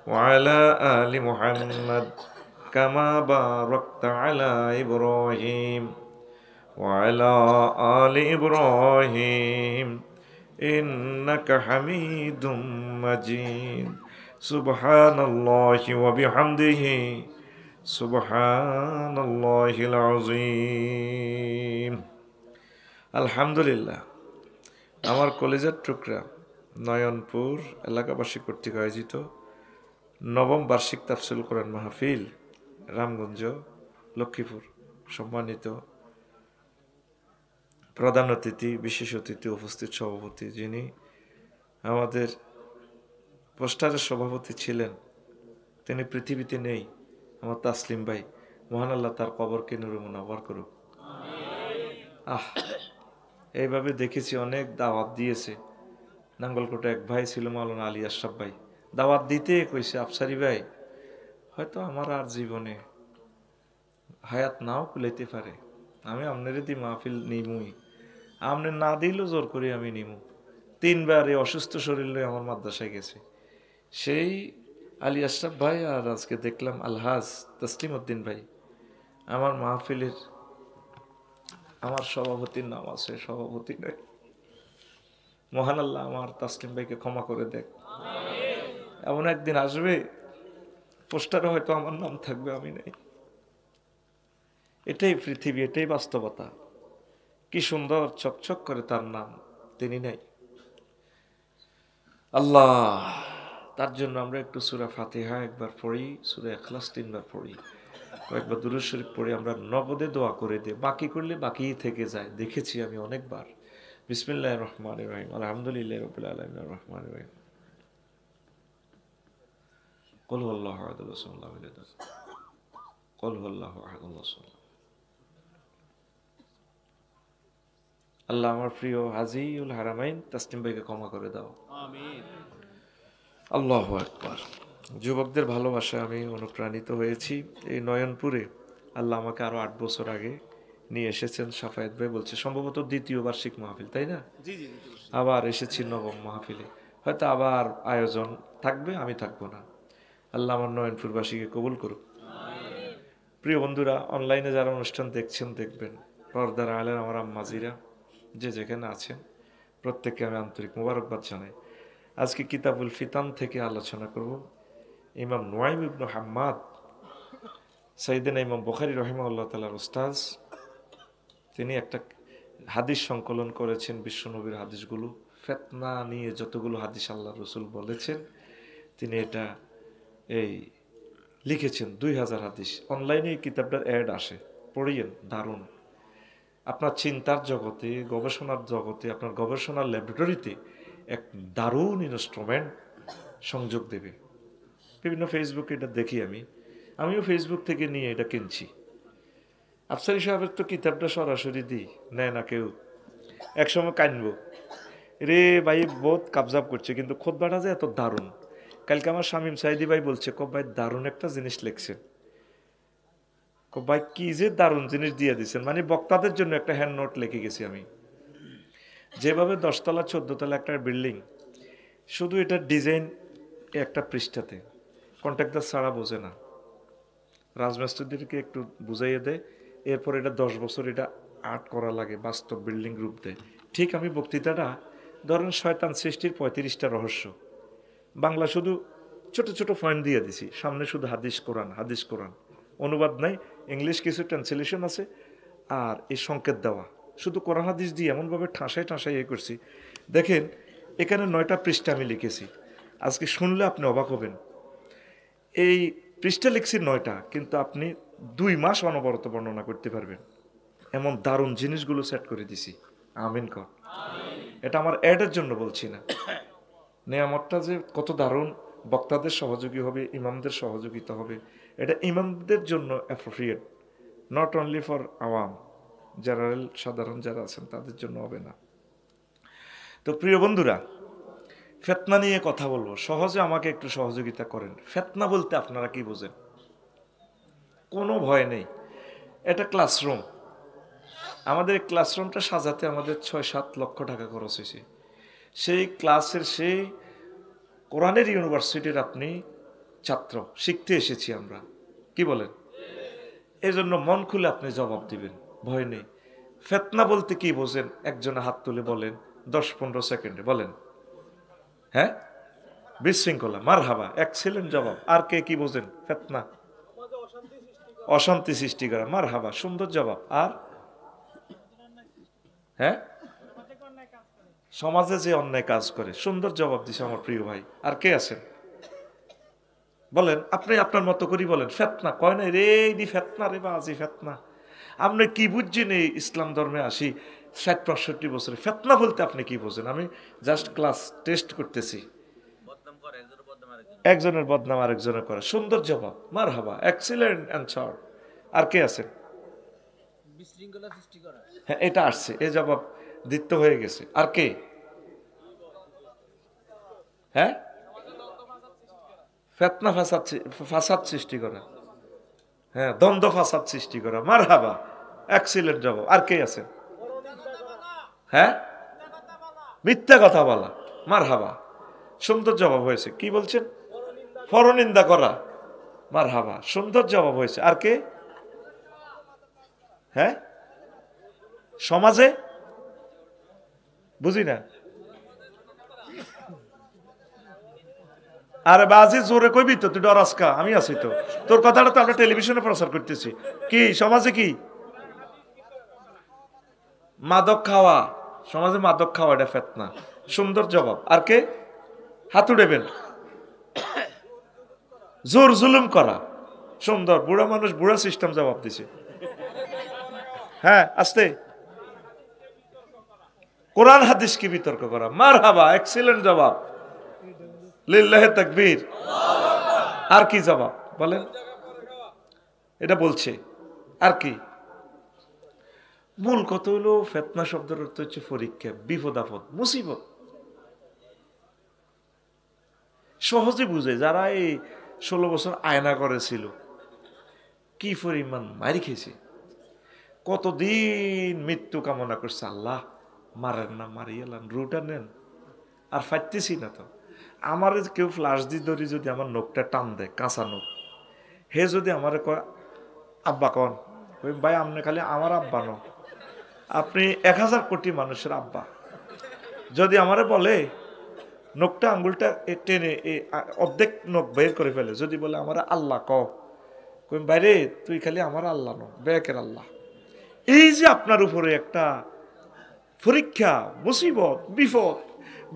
A: وعلى آل محمد كما باركت على إبراهيم وعلى آل إبراهيم إنك حميد مجيد سبحان الله وبحمده سبحان الله العظيم الحمد لله আমার কলেজের টুকরা নয়নপুর এলাকাবাসী কর্তৃক আয়োজিত নবম বার্ষিক তাফসীরুল কোরআন মাহফিল রামগঞ্জ লক্ষ্মীপুর সম্মানিত প্রধান অতিথি বিশেষ অতিথি উপস্থিত সভাপতি যিনি আমাদের পোস্টারের সভাপতি ছিলেন তিনি পৃথিবীতে নেই আমার তাসলিম ভাই মহান আল্লাহ তার কবরকে নূরে মুনাওয়ার করুক এইভাবে দেখেছি অনেক দাওয়াত দিয়েছে নাঙ্গলকোটে এক ভাই ছিল মাওলানা আলী আশরাফ ভাই দাওয়াত দিতে কইছে আফসারি ভাই হয়তো আমার আর জীবনে হায়াত নাও কুলাইতে পারে আমি আপনার দি মাহফিল নিমুই আপনি না দিলেও জোর করে আমি নিমু 3 বার এই অসুস্থ শরীর নিয়ে আমার মাদ্রাসায় গেছে সেই আলী আশরাফ ভাই আর আজকে দেখলাম আলহাজ তসলিম উদ্দিন ভাই আমার মাহফিলের আমার সভাপতির নাম আছে সভাপতি নাই মহান আল্লাহ আমার তাসলিম ভাইকে ক্ষমা করে দেখ এমন একদিন আসবে পোস্টারে হয়তো আমার নাম থাকবে আমি নাই এটাই পৃথিবী এটাই বাস্তবতা কি সুন্দর চকচক করে তার নাম তিনি নাই আল্লাহ তার জন্য আমরা একটু সূরা ফাতিহা একবার পড়ি সূরা ইখলাস 3 বার পড়ি কয়েকবার দুরূদ শরীফ পড়ে আমরা নগদে দোয়া করে দিই বাকি করলে বাকিই থেকে যায় দেখেছি আমি অনেকবার বিসমিল্লাহির রহমানির রহিম আলহামদুলিল্লাহি রাব্বিল আলামিন আর রহমানির রহিম কুল হুয়াল্লাহু আহাদ আল্লাহু সামাদ কুল হুয়াল্লাহু আহাদ আল্লাহু সামাদ আল্লাহ আমার প্রিয় হাজিউল হারামাইন তাসলিম ভাইকে ক্ষমা করে দাও আমিন আল্লাহু আকবার যুবকদের ভালোবাসায় আমি অনুপ্রাণিত হয়েছি এই নয়নপুরে আল্লাহ আমাকে আরো 8 বছর আগে নিয়ে এসেছেন সাফায়েত ভাই বলছে সম্ভবত দ্বিতীয় বার্ষিক মাহফিল তাই না জি জি আবার এসেছি নবম মাহফিলে হয়তো আবার আয়োজন থাকবে আমি থাকবো না আল্লাহ আমার নয়নপুরবাসীকে কবুল করুক আমিন প্রিয় বন্ধুরা অনলাইনে যারা অনুষ্ঠান দেখছেন দেখবেন পর্দার আলের আমার আম্মাজিরা যে যেখানে আছেন প্রত্যেককে আমি আন্তরিক মোবারকবাদ জানাই আজকে কিতাবুল ফিতান থেকে আলোচনা করব ইমাম নুয়াইম ইবনে হাম্মাদ সাইয়েদনা ইমাম বুখারী রাহিমাহুল্লাহ তাআলার উস্তাদ তিনি একটা হাদিস সংকলন করেছেন বিশ্বনবীর হাদিসগুলো ফিতনা নিয়ে যতগুলো হাদিস আল্লাহর রাসূল বলেছেন তিনি এটা এই লিখেছেন 2000 হাদিস অনলাইনে এই কিতাবটার অ্যাড আসে পড়িয়েন দারুণ আপনার চিন্তার জগতে গবেষণার জগতে আপনার গবেষণার ল্যাবরেটরিতে এক দারুণ ইনস্ট্রুমেন্ট সংযোগ দেবে বিভিন্ন ফেসবুকে এটা দেখি আমিও ফেসবুক থেকে নিয়ে এটা কিনছি আফসারি সাহেবের তো কিতাবটা সরাসরি দিই নেয় না কেউ একসময় কানবো রে ভাই বহুত কাবজাব করছে কিন্তু খোদবাটা যে এত দারুণ কালকে আমার শামীম সাইদি ভাই বলছে ভাই দারুণ একটা জিনিস লিখছেন ভাই কি যে দারুণ জিনিস দিয়ে দিচ্ছেন মানে বক্তাদের জন্য একটা হ্যান্ড নোট লিখে গেছি আমি যেভাবে 10 তলা 14 তলা একটা বিল্ডিং শুধু এটা ডিজাইন একটা পৃষ্ঠাতে কন্ট্রাক্টর ছাড়া বোঝে না রাজমিস্ত্রিদেরকে একটু বুঝাইয়ে দেয় এরপর এটা 10 বছর এটা আর্ট করা লাগে বাস্তব বিল্ডিং রূপ দেয় ঠিক আমি বক্তৃতাটা ধরেন শয়তান সৃষ্টির 35টা রহস্য, বাংলা শুধু ছোট ছোট পয়েন্ট দিয়ে দিছি, সামনে শুধু হাদিস কোরআন, হাদিস কোরআন, অনুবাদ নাই, ইংলিশ কিছু ট্রান্সলেশন আছে, আর এই সংকেত দেওয়া, শুধু কোরআন হাদিস দিয়ে এমনভাবে ঠাসায় ঠাসায় ইয়ে করছি। দেখেন এখানে 9টা পৃষ্ঠা আমি লিখেছি, আজকে শুনলে আপনি অবাক হবেন। এই পৃষ্ঠা লিখছি 9টা, কিন্তু আপনি 2 মাস অনবরত বর্ণনা করতে পারবেন, এমন দারুণ জিনিসগুলো সেট করে দিছি। আমিন কর। এটা আমার অ্যাডের জন্য বলছি না, নেয়ামতটা যে কত দারুণ, বক্তাদের সহযোগী হবে, ইমামদের সহযোগিতা হবে, এটা ইমামদের জন্য অ্যাপ্রোপ্রিয়েট, নট অনলি ফর আওয়াম, জেনারেল সাধারণ যারা আছেন তাদের জন্য হবে না। তো প্রিয় বন্ধুরা, ফিতনা নিয়ে কথা বলবো, সহজে আমাকে একটু সহযোগিতা করেন। ফিতনা বলতে আপনারা কি বোঝেন? কোনো ভয় নেই, এটা ক্লাসরুম, আমাদের ক্লাসরুমটা সাজাতে আমাদের 6-7 লক্ষ টাকা খরচ হয়েছে। সেই ক্লাসের, সেই কোরআনের ইউনিভার্সিটির আপনি ছাত্র, শিখতে এসেছি আমরা, কি বলেন? এই জন্য মন খুলে আপনি জবাব দিবেন, ভয় নেই। ফিতনা বলতে কি বোঝেন? একজনে হাত তুলে বলেন 10-15 সেকেন্ডে বলেন। হ্যাঁ, বিশৃঙ্খলা, মারহাবা, এক্সেলেন্ট জবাব। আর কে কি বোঝেন? ফিতনা অশান্তি সৃষ্টি করা, মারহাবা, সুন্দর জবাব। আর হ্যাঁ, সমাজে যে অন্যায় কাজ করে, সুন্দর জবাব দিছে আমার প্রিয় ভাই। আর কে আছেন বলেন, আপনি আপনার মতো করি বলেন। ফিতনা কয় না রে, দি ফিতনা রে বাজি ফিতনা। আপনি কি বুঝছেন এই ইসলাম ধর্মে আসি 60-65 বছরে? ফিতনা বলতে আপনি কি বোঝেন? আমি জাস্ট ক্লাস টেস্ট করতেছি। একজনের বদনাম আরেকজনের করে, সুন্দর জবাব, মারহাবা, এক্সিলেন্ট অ্যানসার। আর কে আছেন?
C: বিশৃঙ্খলা সৃষ্টি করা,
A: হ্যাঁ, এটা আসছে, এই জবাব দিতে হয়ে গেছে। আর কে? হ্যাঁ, ফিতনা ফাসাদ সৃষ্টি করা, হ্যাঁ, দ্বন্দ্ব ফাসাদ সৃষ্টি করা, মারহাবা, এক্সিলেন্ট জবাব। আর কে আছে? হ্যাঁ, মিথ্যা কথা বলা, মারহাবা, সুন্দর জবাব হয়েছে। কি বলছেন? পরনিন্দা করা, মারহাবা, সুন্দর জবাব হয়েছে। আর কে? হ্যাঁ, সমাজে বুঝি না। আরে বাজি জোরে কইবি তো, তুই ডরাসকা, আমি আছি তো, তোর কথাটা তো আমরা টেলিভিশনে প্রচার করতেছি। কি সমাজে? কি মাদক খাওয়া, সমাজে মাদক খাওয়া, এটা ফিতনা, সুন্দর জবাব। আর কে? হাত উড়েবেন। জোর জুলুম করা, সুন্দর, বুড়া মানুষ বুড়া সিস্টেম জবাব দিছে। হ্যাঁ, আস্তে, কোরআন হাদিস কি বিতর্ক করা, মারহাবা, এক্সিলেন্ট জবাব, লিল্লাহে তাকবীর। আর কি জবাব বলেন? এটা বলছে। আর কি? মূল কথা হলো ফিতনা শব্দের অর্থ হচ্ছে পরীক্ষা, বিপদ আপদ, মুসিবত। সহজে বুঝে, যারা এই 16 বছর আয়না করেছিল, কি পরিমাণ মারি খেয়েছে, কতদিন মৃত্যু কামনা করছে, আল্লাহ মারেন না, মারিয়েলান, রুটা নেন, আর ফাইতেছি না তো। আমার কেউ ফ্লাশ দিয়ে ধরি যদি আমার নখটা টান দেয়, কাঁচা নখ, হে যদি আমার কয় আব্বা কন, ভাই আপনি খালি আমার আব্বা ন, আপনি 1000 কোটি মানুষের আব্বা। যদি আমারে বলে নখটা, আঙ্গুলটা টেনে অর্ধেক নখ বের করে ফেলে, যদি বলে আমার আল্লাহ কই বাইরে, তুই খালি আমার আল্লাহ ন, বেকের আল্লাহ। এই যে আপনার উপরে একটা পরীক্ষা, মুসিবত, বিপদ,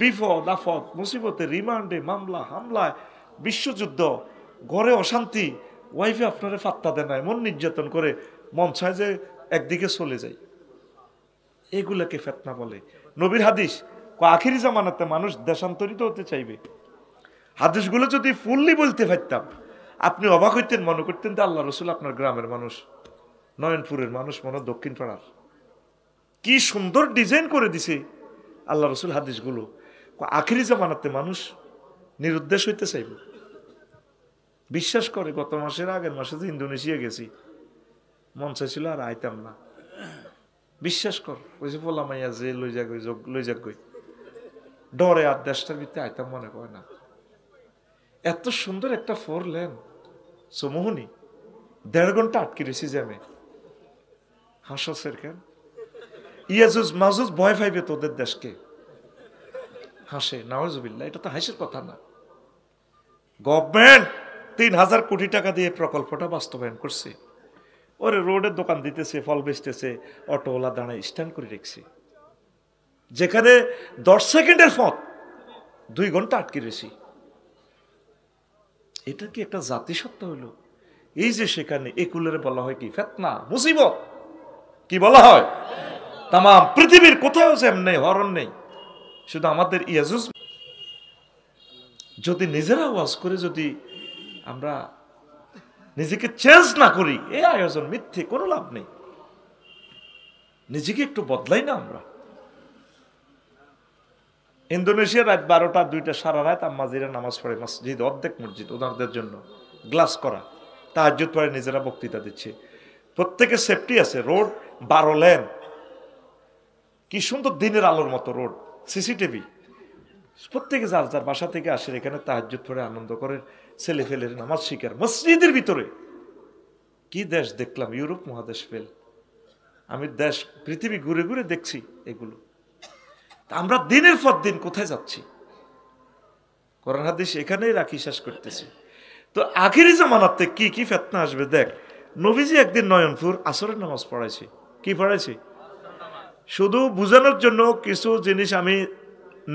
A: বিপদ আফত, মুসিবতে, রিমান্ডে, মামলা হামলায়, বিশ্বযুদ্ধ, ঘরে অশান্তি, ওয়াইফে আপনারে ফাত্তা দেয় না, মন নির্যাতন করে, মন চায় যে একদিকে চলে যায়, এগুলাকে ফিতনা বলে। নবীর হাদিস আখিরি জামানাতে মানুষ দেশান্তরিত হতে চাইবে। হাদিসগুলো যদি ফুললি বলতে পারতাম, আপনি অবাক হইতেন, মনে করতেন যে আল্লাহ রসুল আপনার গ্রামের মানুষ, নয়নপুরের মানুষ, মনে দক্ষিণ পাড়ার। কি সুন্দর ডিজাইন করে দিছে আল্লাহ রসুল হাদিসগুলো। আখিরি জামানাতে মানুষ নিরুদ্দেশ হইতে চাইবে। বিশ্বাস করে, গত মাসের আগের মাসে যে ইন্দোনেশিয়া গেছি, মন চাইছিল আর আইতাম না। বিশ্বাস কর, ওই যে বললাম মাইয়া যে লই যাক গই, ডরে আর দেশটার ভিতরে আইতাম মনে করে না। এত সুন্দর একটা 4 লেন সমোহনী, 1.5 ঘন্টা আটকে রয়েছি জ্যামে। হাসের কেন? ইয়াজুজ মাজুজ ভয় পাইবে তোদের দেশকে, হাসে, নাউজুবিল্লাহ, এটা তো হাসির কথা না। গভর্নমেন্ট ৩,০০০ কোটি টাকা দিয়ে প্রকল্পটা বাস্তবায়ন করছে। ওরে রোডের দোকান দিতেছে, ফল বেচতেছে, অটোওয়ালা দাঁড়ায় স্ট্যান্ড করে রেখেছে, যেখানে 10 সেকেন্ডের পথ 2 ঘন্টা আটকে রয়েছি। এটা কি একটা জাতিসত্তা হইল? এই যে সেখানে একুলের বলা হয় কি ফিতনা, মুসিবত, কি বলা হয়? তাম পৃথিবীর কোথাও জ্যাম নেই, হরণ নেই, শুধু আমাদের ইয়াজুজ। যদি নিজেরা ওয়াজ করে যদি আমরা নিজেকে চেঞ্জ না করি, এই আয়োজন মিথ্যে, কোনো লাভ নেই। নিজেকে একটু বদলাই না আমরা। ইন্দোনেশিয়া রাত 12টা 2টা সারা রাত আম্মাজিরা নামাজ পড়ে, মসজিদ অর্ধেক মসজিদ ওনাদের জন্য গ্লাস করা, তাহাজ্জুদ পড়ে নিজেরা বক্তৃতা দিচ্ছে। প্রত্যেকে সেফটি আছে, রোড 12 লেন, কি সুন্দর দিনের আলোর মতো রোড, সিসিটিভি, প্রত্যেকে যার যার বাসা থেকে আসে এখানে তাহাজ্জুদ পড়ে আনন্দ করে, ছেলে ফেলের নামাজ শিকার মসজিদের ভিতরে। কি দেশ দেখলাম, ইউরোপ মহাদেশ ফেল। আমি দেশ পৃথিবী ঘুরে ঘুরে দেখছি এগুলো। আমরা দিনের পর দিন কোথায় যাচ্ছি? কোরআন হাদিস এখানেই রাখি, শেষ করতেছি। তো আখিরি জামানাতে কি কি ফিতনা আসবে দেখ। নবীজি একদিন নয়নপুর আসরের নামাজ পড়াইছে। কি পড়াইছে? শুধু বুঝানোর জন্য কিছু জিনিস আমি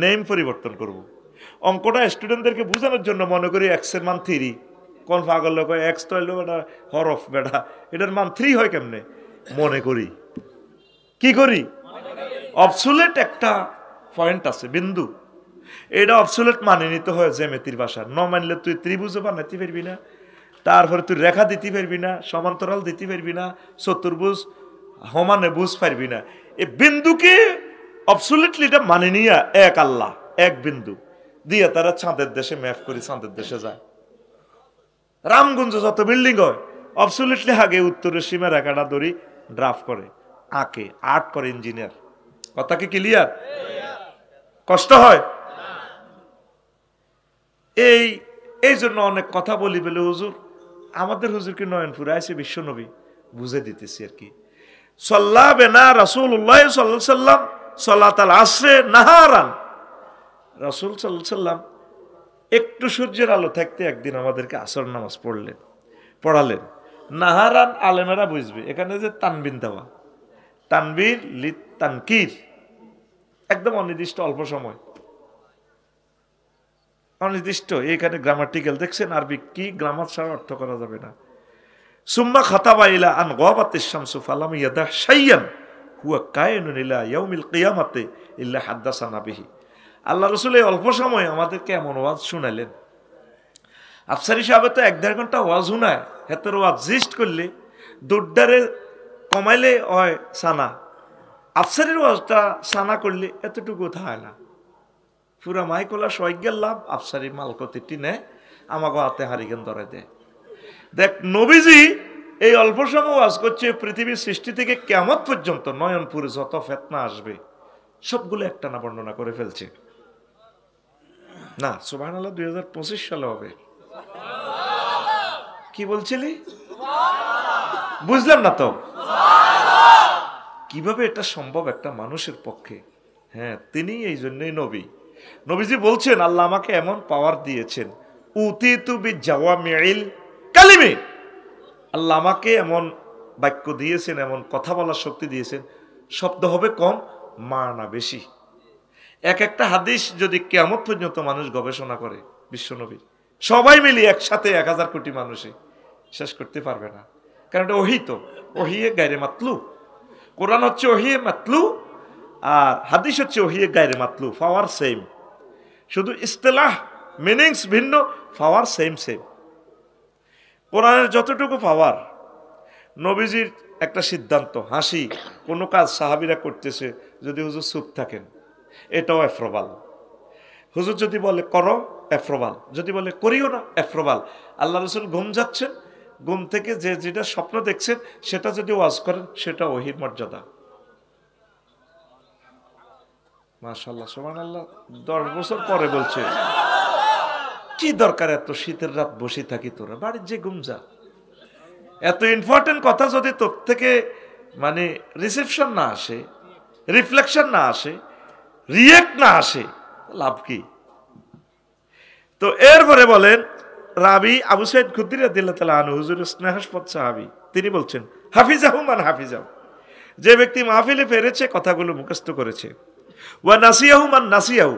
A: নেম পরিবর্তন করব। অঙ্কটা স্টুডেন্টদেরকে বোঝানোর জন্য মনে করি এক্স এর মান 3, কোন পাগল লোক এক্স তো হইলো বেটা হরফ, বেটা এটার মান 3 হয় কেমনে মনে করি, কি করি? অবসুলেট একটা পয়েন্ট আছে, বিন্দু, এটা অবসুলেট মানে নিতে হয় জ্যামিতির ভাষা। ন মানলে তুই ত্রিভুজও বানাইতে পারবি না, তারপরে তুই রেখা দিতে পারবি না, সমান্তরাল দিতে পারবি না, চতুর্ভুজ সমানে বুঝ পারবি না। এই বিন্দুকে অবসুলেটলি এটা মানে নিয়ে এক আল্লাহ, এক বিন্দু দিয়ে তারা চাঁদের দেশে ম্যাপ করে চাঁদের দেশে যায়। রামগঞ্জ যত বিল্ডিং হয় অবসুলেটলি আগে উত্তরের সীমা রেখাটা ধরি ড্রাফট করে, আঁকে, আর্ট করে ইঞ্জিনিয়ার। কথা কি ক্লিয়ার? কষ্ট হয়? এই জন্য অনেক কথা বলি বলে হুজুর, আমাদের হুজুরকে নয়নপুরে আসে বিশ্বনবী বুঝে দিতেছি আর কি। সাল্লা বেনা রাসূলুল্লাহ সাল্লাল্লাহু আলাইহি সাল্লাম সালাতাল আসরে নাহারান। রাসূল সাল্লাল্লাহু আলাইহি সাল্লাম একটু সূর্যের আলো থাকতে একদিন আমাদেরকে আসর নামাজ পড়ালেন। নাহারান আলেমেরা বুঝবে, এখানে যে তানবিন দেওয়া, তানবীর লিত তানকির, একদম অনির্দিষ্ট, অল্প সময়, অনির্দিষ্ট। এখানে গ্রামাটিক্যাল দেখছেন, আরবি কি গ্রামার ছাড়া অর্থ করা যাবে না। সুম্মা খাতাবা ইলা আন গাবাতিশ শামসু ফালাম ইয়াদাহ শাইয়ান হুয়া কায়িনুন ইলা ইয়াউমিল কিয়ামাতি ইল্লা হাদাসানা বিহি। আল্লাহ রাসূল এই অল্প সময় আমাদেরকে এমন ওয়াজ শুনাইলেন। আফসারি সাহেব তো 1-1.5 ঘন্টা ওয়াজ শুনায়, হেতের ওয়াজ জিস্ট করলে দুড্ডারে কমাইলে হয় সানা, আফসারির ওয়াজটা সানা করলে এতটুকু থাকে না। পুরা মাইকোলা সৈজ্ঞার লাভ, আফসারি মালকতিটি নেয়, আমাকে হাতে হারিকেন ধরে দেয়। দেখ নবীজি এই অল্প সময় ওয়াজ করছে, পৃথিবীর সৃষ্টি থেকে কিয়ামত পর্যন্ত নয়নপুরে যত ফিতনা আসবে সবগুলো একটানা বর্ণনা করে ফেলছে। না সুবহানাল্লাহ, 2025 সালে হবে। কি বলছিলি? বুঝলাম না তো কিভাবে এটা সম্ভব একটা মানুষের পক্ষে। হ্যাঁ, তিনি এই জন্যই নবী। নবীজি বলছেন আল্লাহ আমাকে এমন পাওয়ার দিয়েছেন, উতিতু বিজাওয়ামিল কালিমে, আল্লাহ আমাকে এমন বাক্য দিয়েছেন, এমন কথা বলার শক্তি দিয়েছেন, শব্দ হবে কম, মানা বেশি। একটা হাদিস যদি কিয়ামত পর্যন্ত মানুষ গবেষণা করে, বিশ্বনবী সবাই মিলে একসাথে 1000 কোটি মানুষে শেষ করতে পারবে না। কারণ এটা ওহী, তো ওহিয়ে গায়রে মাতলু। কোরআন হচ্ছে ওহিয়ে মাতলু, আর হাদিস হচ্ছে ওহিয়ে গায়রে মাতলু, পাওয়ার সেম, শুধু ইস্তেলাহ মিনিংস ভিন্ন, পাওয়ার সেম। কোরআনের যতটুকু পাওয়ার, নবীজির একটা সিদ্ধান্ত, হাসি, কোনো কাজ সাহাবীরা করতেছে, যদি হুজুর চুপ থাকেন এটাও এফ্রবাল। হুজুর যদি বলে করো, এফ্রবাল, যদি বলে করিও না, এফ্রবাল। আল্লাহ রাসূল ঘুম যাচ্ছেন, ঘুম থেকে যে যেটা স্বপ্ন দেখছেন সেটা যদি ওয়াজ করেন সেটা ওহীর মর্যাদা। মাশাআল্লাহ, সুবহানাল্লাহ। 10 বছর পরে বলছে, কি দরকার এত শীতের রাত বসে থাকি, তোরা বাড়ির যে ঘুম যা। এত ইম্পর্টেন্ট কথা যদি তোর থেকে মানে রিসেপশন না আসে, রিফ্লেকশন না আসে, রিয়েক্ট না আসে, লাভ কি? তো এরপরে বলেন রাবি আবু সাইদ খুদরি রাদিয়াল্লাহু তাআলা আনহু হুজুরের স্নেহাস্পদ সাহাবী, তিনি বলছেন হাফিজাহু মান হাফিজাহু, যে ব্যক্তি মাহফিলে ফেরেছে কথাগুলো মুখস্থ করেছে, ওয়া নাসিয়াহু মান নাসিয়াহু,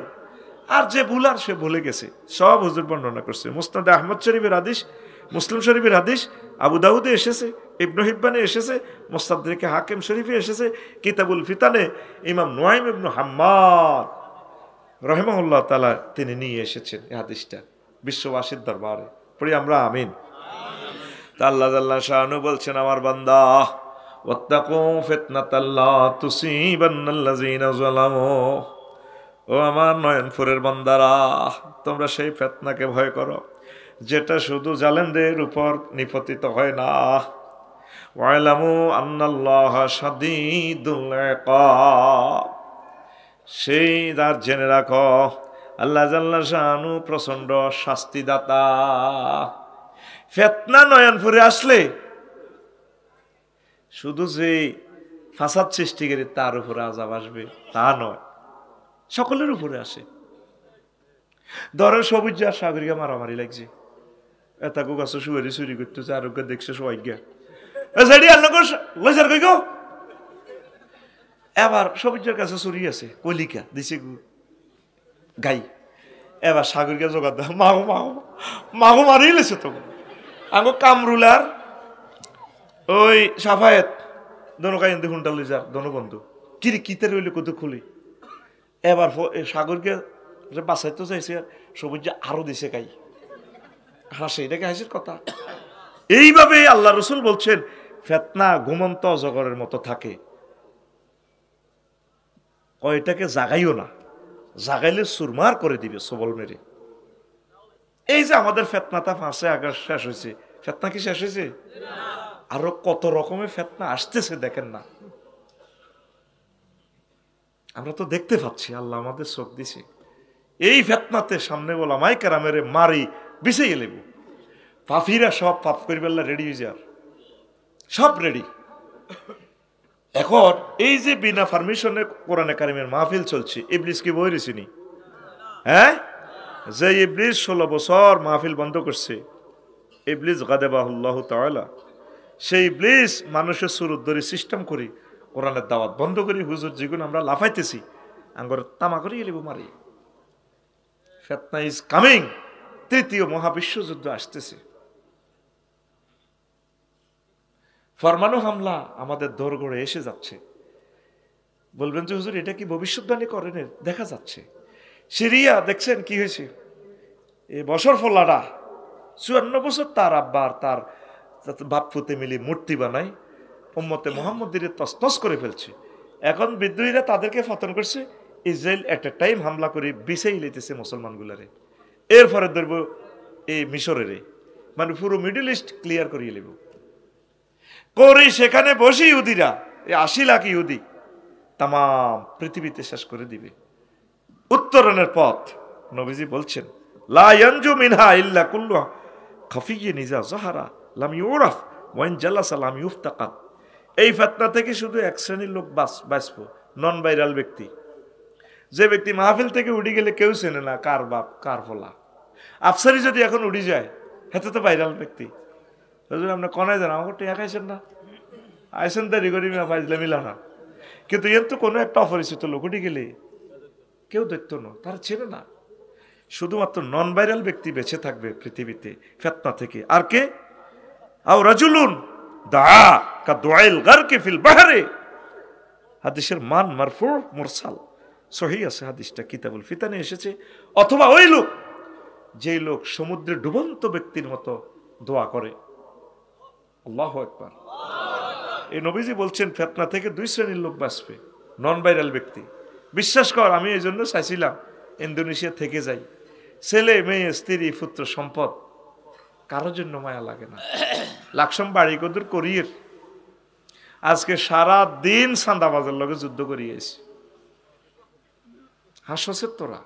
A: আর যে ভুলার সে ভুলে গেছে। সব হুজুর বর্ণনা করছে। মুসনাদে আহমদ শরীফের হাদিস, মুসলিম শরীফের হাদিস, আবু দাউদে এসেছে, ইবনে হিব্বানে এসেছে, মুস্তাদরিকে হাকিম শরীফে এসেছে, কিতাবুল ফিতানে ইমাম নুয়াইম ইবনে হাম্মাদ রাহিমাহুল্লাহ তাআলা তিনি নিয়ে এসেছেন এই হাদিসটা বিশ্ববাসীর দরবারে। পড়ি আমরা আমিন। তা আল্লাহ জাল্লা শাআনু বলছেন, আমার বান্দা ওয়াত্তাকু ফিতনাতাল্লা তুসিবান্নাল্লাযিনা যালামু, ও আমার নয়নপুরের বান্দারা, তোমরা সেই ফিতনাকে ভয় করো যেটা শুধু জালেমদের উপর নিপতিত হয় না। ওয়ালামু আন্নাল্লাহা শাদীদুল ইকাব, সেই দার জেনে রাখো আল্লাহ জাল্লা শাআনু প্রচন্ড শাস্তিদাতা। ফিতনা নয়নপুরে আসলে শুধু যে ফাসাদ সৃষ্টিকারী তার উপরে আযাব আসবে তা নয়, সকলের উপরে আসে। ধরেন সবুজ আর সাগরিকা মারামারি লাগছে, এতাকু গাছে শুয়ারি চুরি করতেছে, আরোগ্য দেখছে সবাই গিয়া এবার সবুজের কাছে চুরি আছে, কলিকা দিছে গাই, এবার সাগরিকা জোগাড় দেয় মাগো মাগো মাগো মারিয়ে লেছে তো আঙ্গো কামরুলার ওই সাফায়েত দোনো কাইন্দি হুন্ডা লইজার দোনো বন্ধু কিরে কিতে রইলে কত খুলি। এবার সাগরকে বাঁচাইতে চাইছে, সবুজ আরো দিছে গাই, হাসে, এটাকে হাসির কথা। এইভাবে আল্লাহ রসুল বলছেন ফিতনা ঘুমন্ত অজগরের মতো থাকে, এটাকে জাগাইও না, জাগাইলে সুরমার করে দিবে সবল মেরে। এই যে আমাদের ফিতনাটা 5 আগস্ট শেষ হয়েছে, ফিতনা কি শেষ হয়েছে? আরো কত রকমের ফিতনা আসতেছে দেখেন না, আমরা তো দেখতে পাচ্ছি, আল্লাহ আমাদের চোখ দিছে। এই ফিতনাতে সামনে ওলামায়ে কেরামের মারি বিছাইয়ে লেব, পাফিরা সব পাপ করিবেল্লা রেডি হয়ে যার, সব রেডি। এখন এই যে বিনা পারমিশনে কোরআনে কারিমের মাহফিল চলছে, ইবলিস কি বই রেছিনি? হ্যাঁ, যে ইবলিস 16 বছর মাহফিল বন্ধ করছে, ইবলিস গাদাবাহুল্লাহু তাআলা, সেই ইবলিস মানুষের সুরত ধরে সিস্টেম করি কোরআনের দাওয়াত বন্ধ করি, হুজুর যেগুলো আমরা লাফাইতেছি আঙ্গর তামা করিয়ে লেব মারি। ফিতনা ইজ কামিং, তৃতীয় মহাবিশ্বযুদ্ধ আসতেছে। ফরমানো হামলা আমাদের দোরগোড়ে এসে যাচ্ছে। বলবেন যে হুজুর এটা কি ভবিষ্যৎবাণী করেন? দেখা যাচ্ছে। সিরিয়া দেখছেন কি হয়েছে, এই বছর ফলাটা 54 বছর তার আব্বা আর তার বাপ ফুতে মিলি মূর্তি বানাই উম্মতে মুহাম্মদের তসনস করে ফেলছে। এখন বিদ্রোহীরা তাদেরকে পতন করছে, ইসরায়েল এট এ টাইম হামলা করে বিছাই লেতেছে মুসলমানগুলারে। এরপরে ধরব এই মিশরের, মানে পুরো মিডল ইস্ট ক্লিয়ার করিয়ে নেব করে, সেখানে বসে ইহুদিরা 80 লাখ ইহুদি তাম পৃথিবীতে শেষ করে দিবে। উত্তরণের পথ নবীজি বলছেন লা ইয়ানজু মিনহা ইল্লা কুল্লু খাফিয়্যিন ইযা যাহারা লাম ইউরাফ ওয়া ইন জালাসা লাম ইফতাকাত। এই ফিতনা থেকে শুধু এক শ্রেণীর লোক বাঁচবো, নন ভাইরাল ব্যক্তি, যে ব্যক্তি মাহফিল থেকে উড়ে গেলে কেউ চেনে না কার বাপ কার ফলা। আফসারি যদি এখন উড়ে যায়, হেতে তো ভাইরাল ব্যক্তি। হুজুর আপনি কনায় যান, আমাকে টিয়া খাইছেন না, আইসেন দেরি করি ফাইজলে মিলা না, কিন্তু এর তো কোনো একটা অপরিচিত লোক উঠে গেলে কেউ দেখতো না, তারা চেনে না। শুধুমাত্র নন ভাইরাল ব্যক্তি বেঁচে থাকবে পৃথিবীতে ফিতনা থেকে। আর কে? আও রাজুলুন দা কা দুআইল গারকি ফিল বাহরে, হাদিসের মান মারফু মুরসাল, সহিহ আছে হাদিসটা, কিতাবুল ফিতানে এসেছে। অথবা ওই লোক, যেই লোক সমুদ্রে ডুবন্ত ব্যক্তির মতো দোয়া করে। আল্লাহু আকবার। এই নবীজি বলছেন ফিতনা থেকে 2 শ্রেণীর লোক বাঁচবে, নন ভাইরাল ব্যক্তি। বিশ্বাস কর, আমি এই জন্য চাইছিলাম ইন্দোনেশিয়া থেকে যাই, ছেলে মেয়ে স্ত্রী পুত্র সম্পদ কারোর জন্য মায়া লাগে না। লাকসম বাড়ি কদুর করিয়ের আজকে সারা দিন সান্দাবাজের লগে যুদ্ধ করিয়েছি, হাসছে তোরা।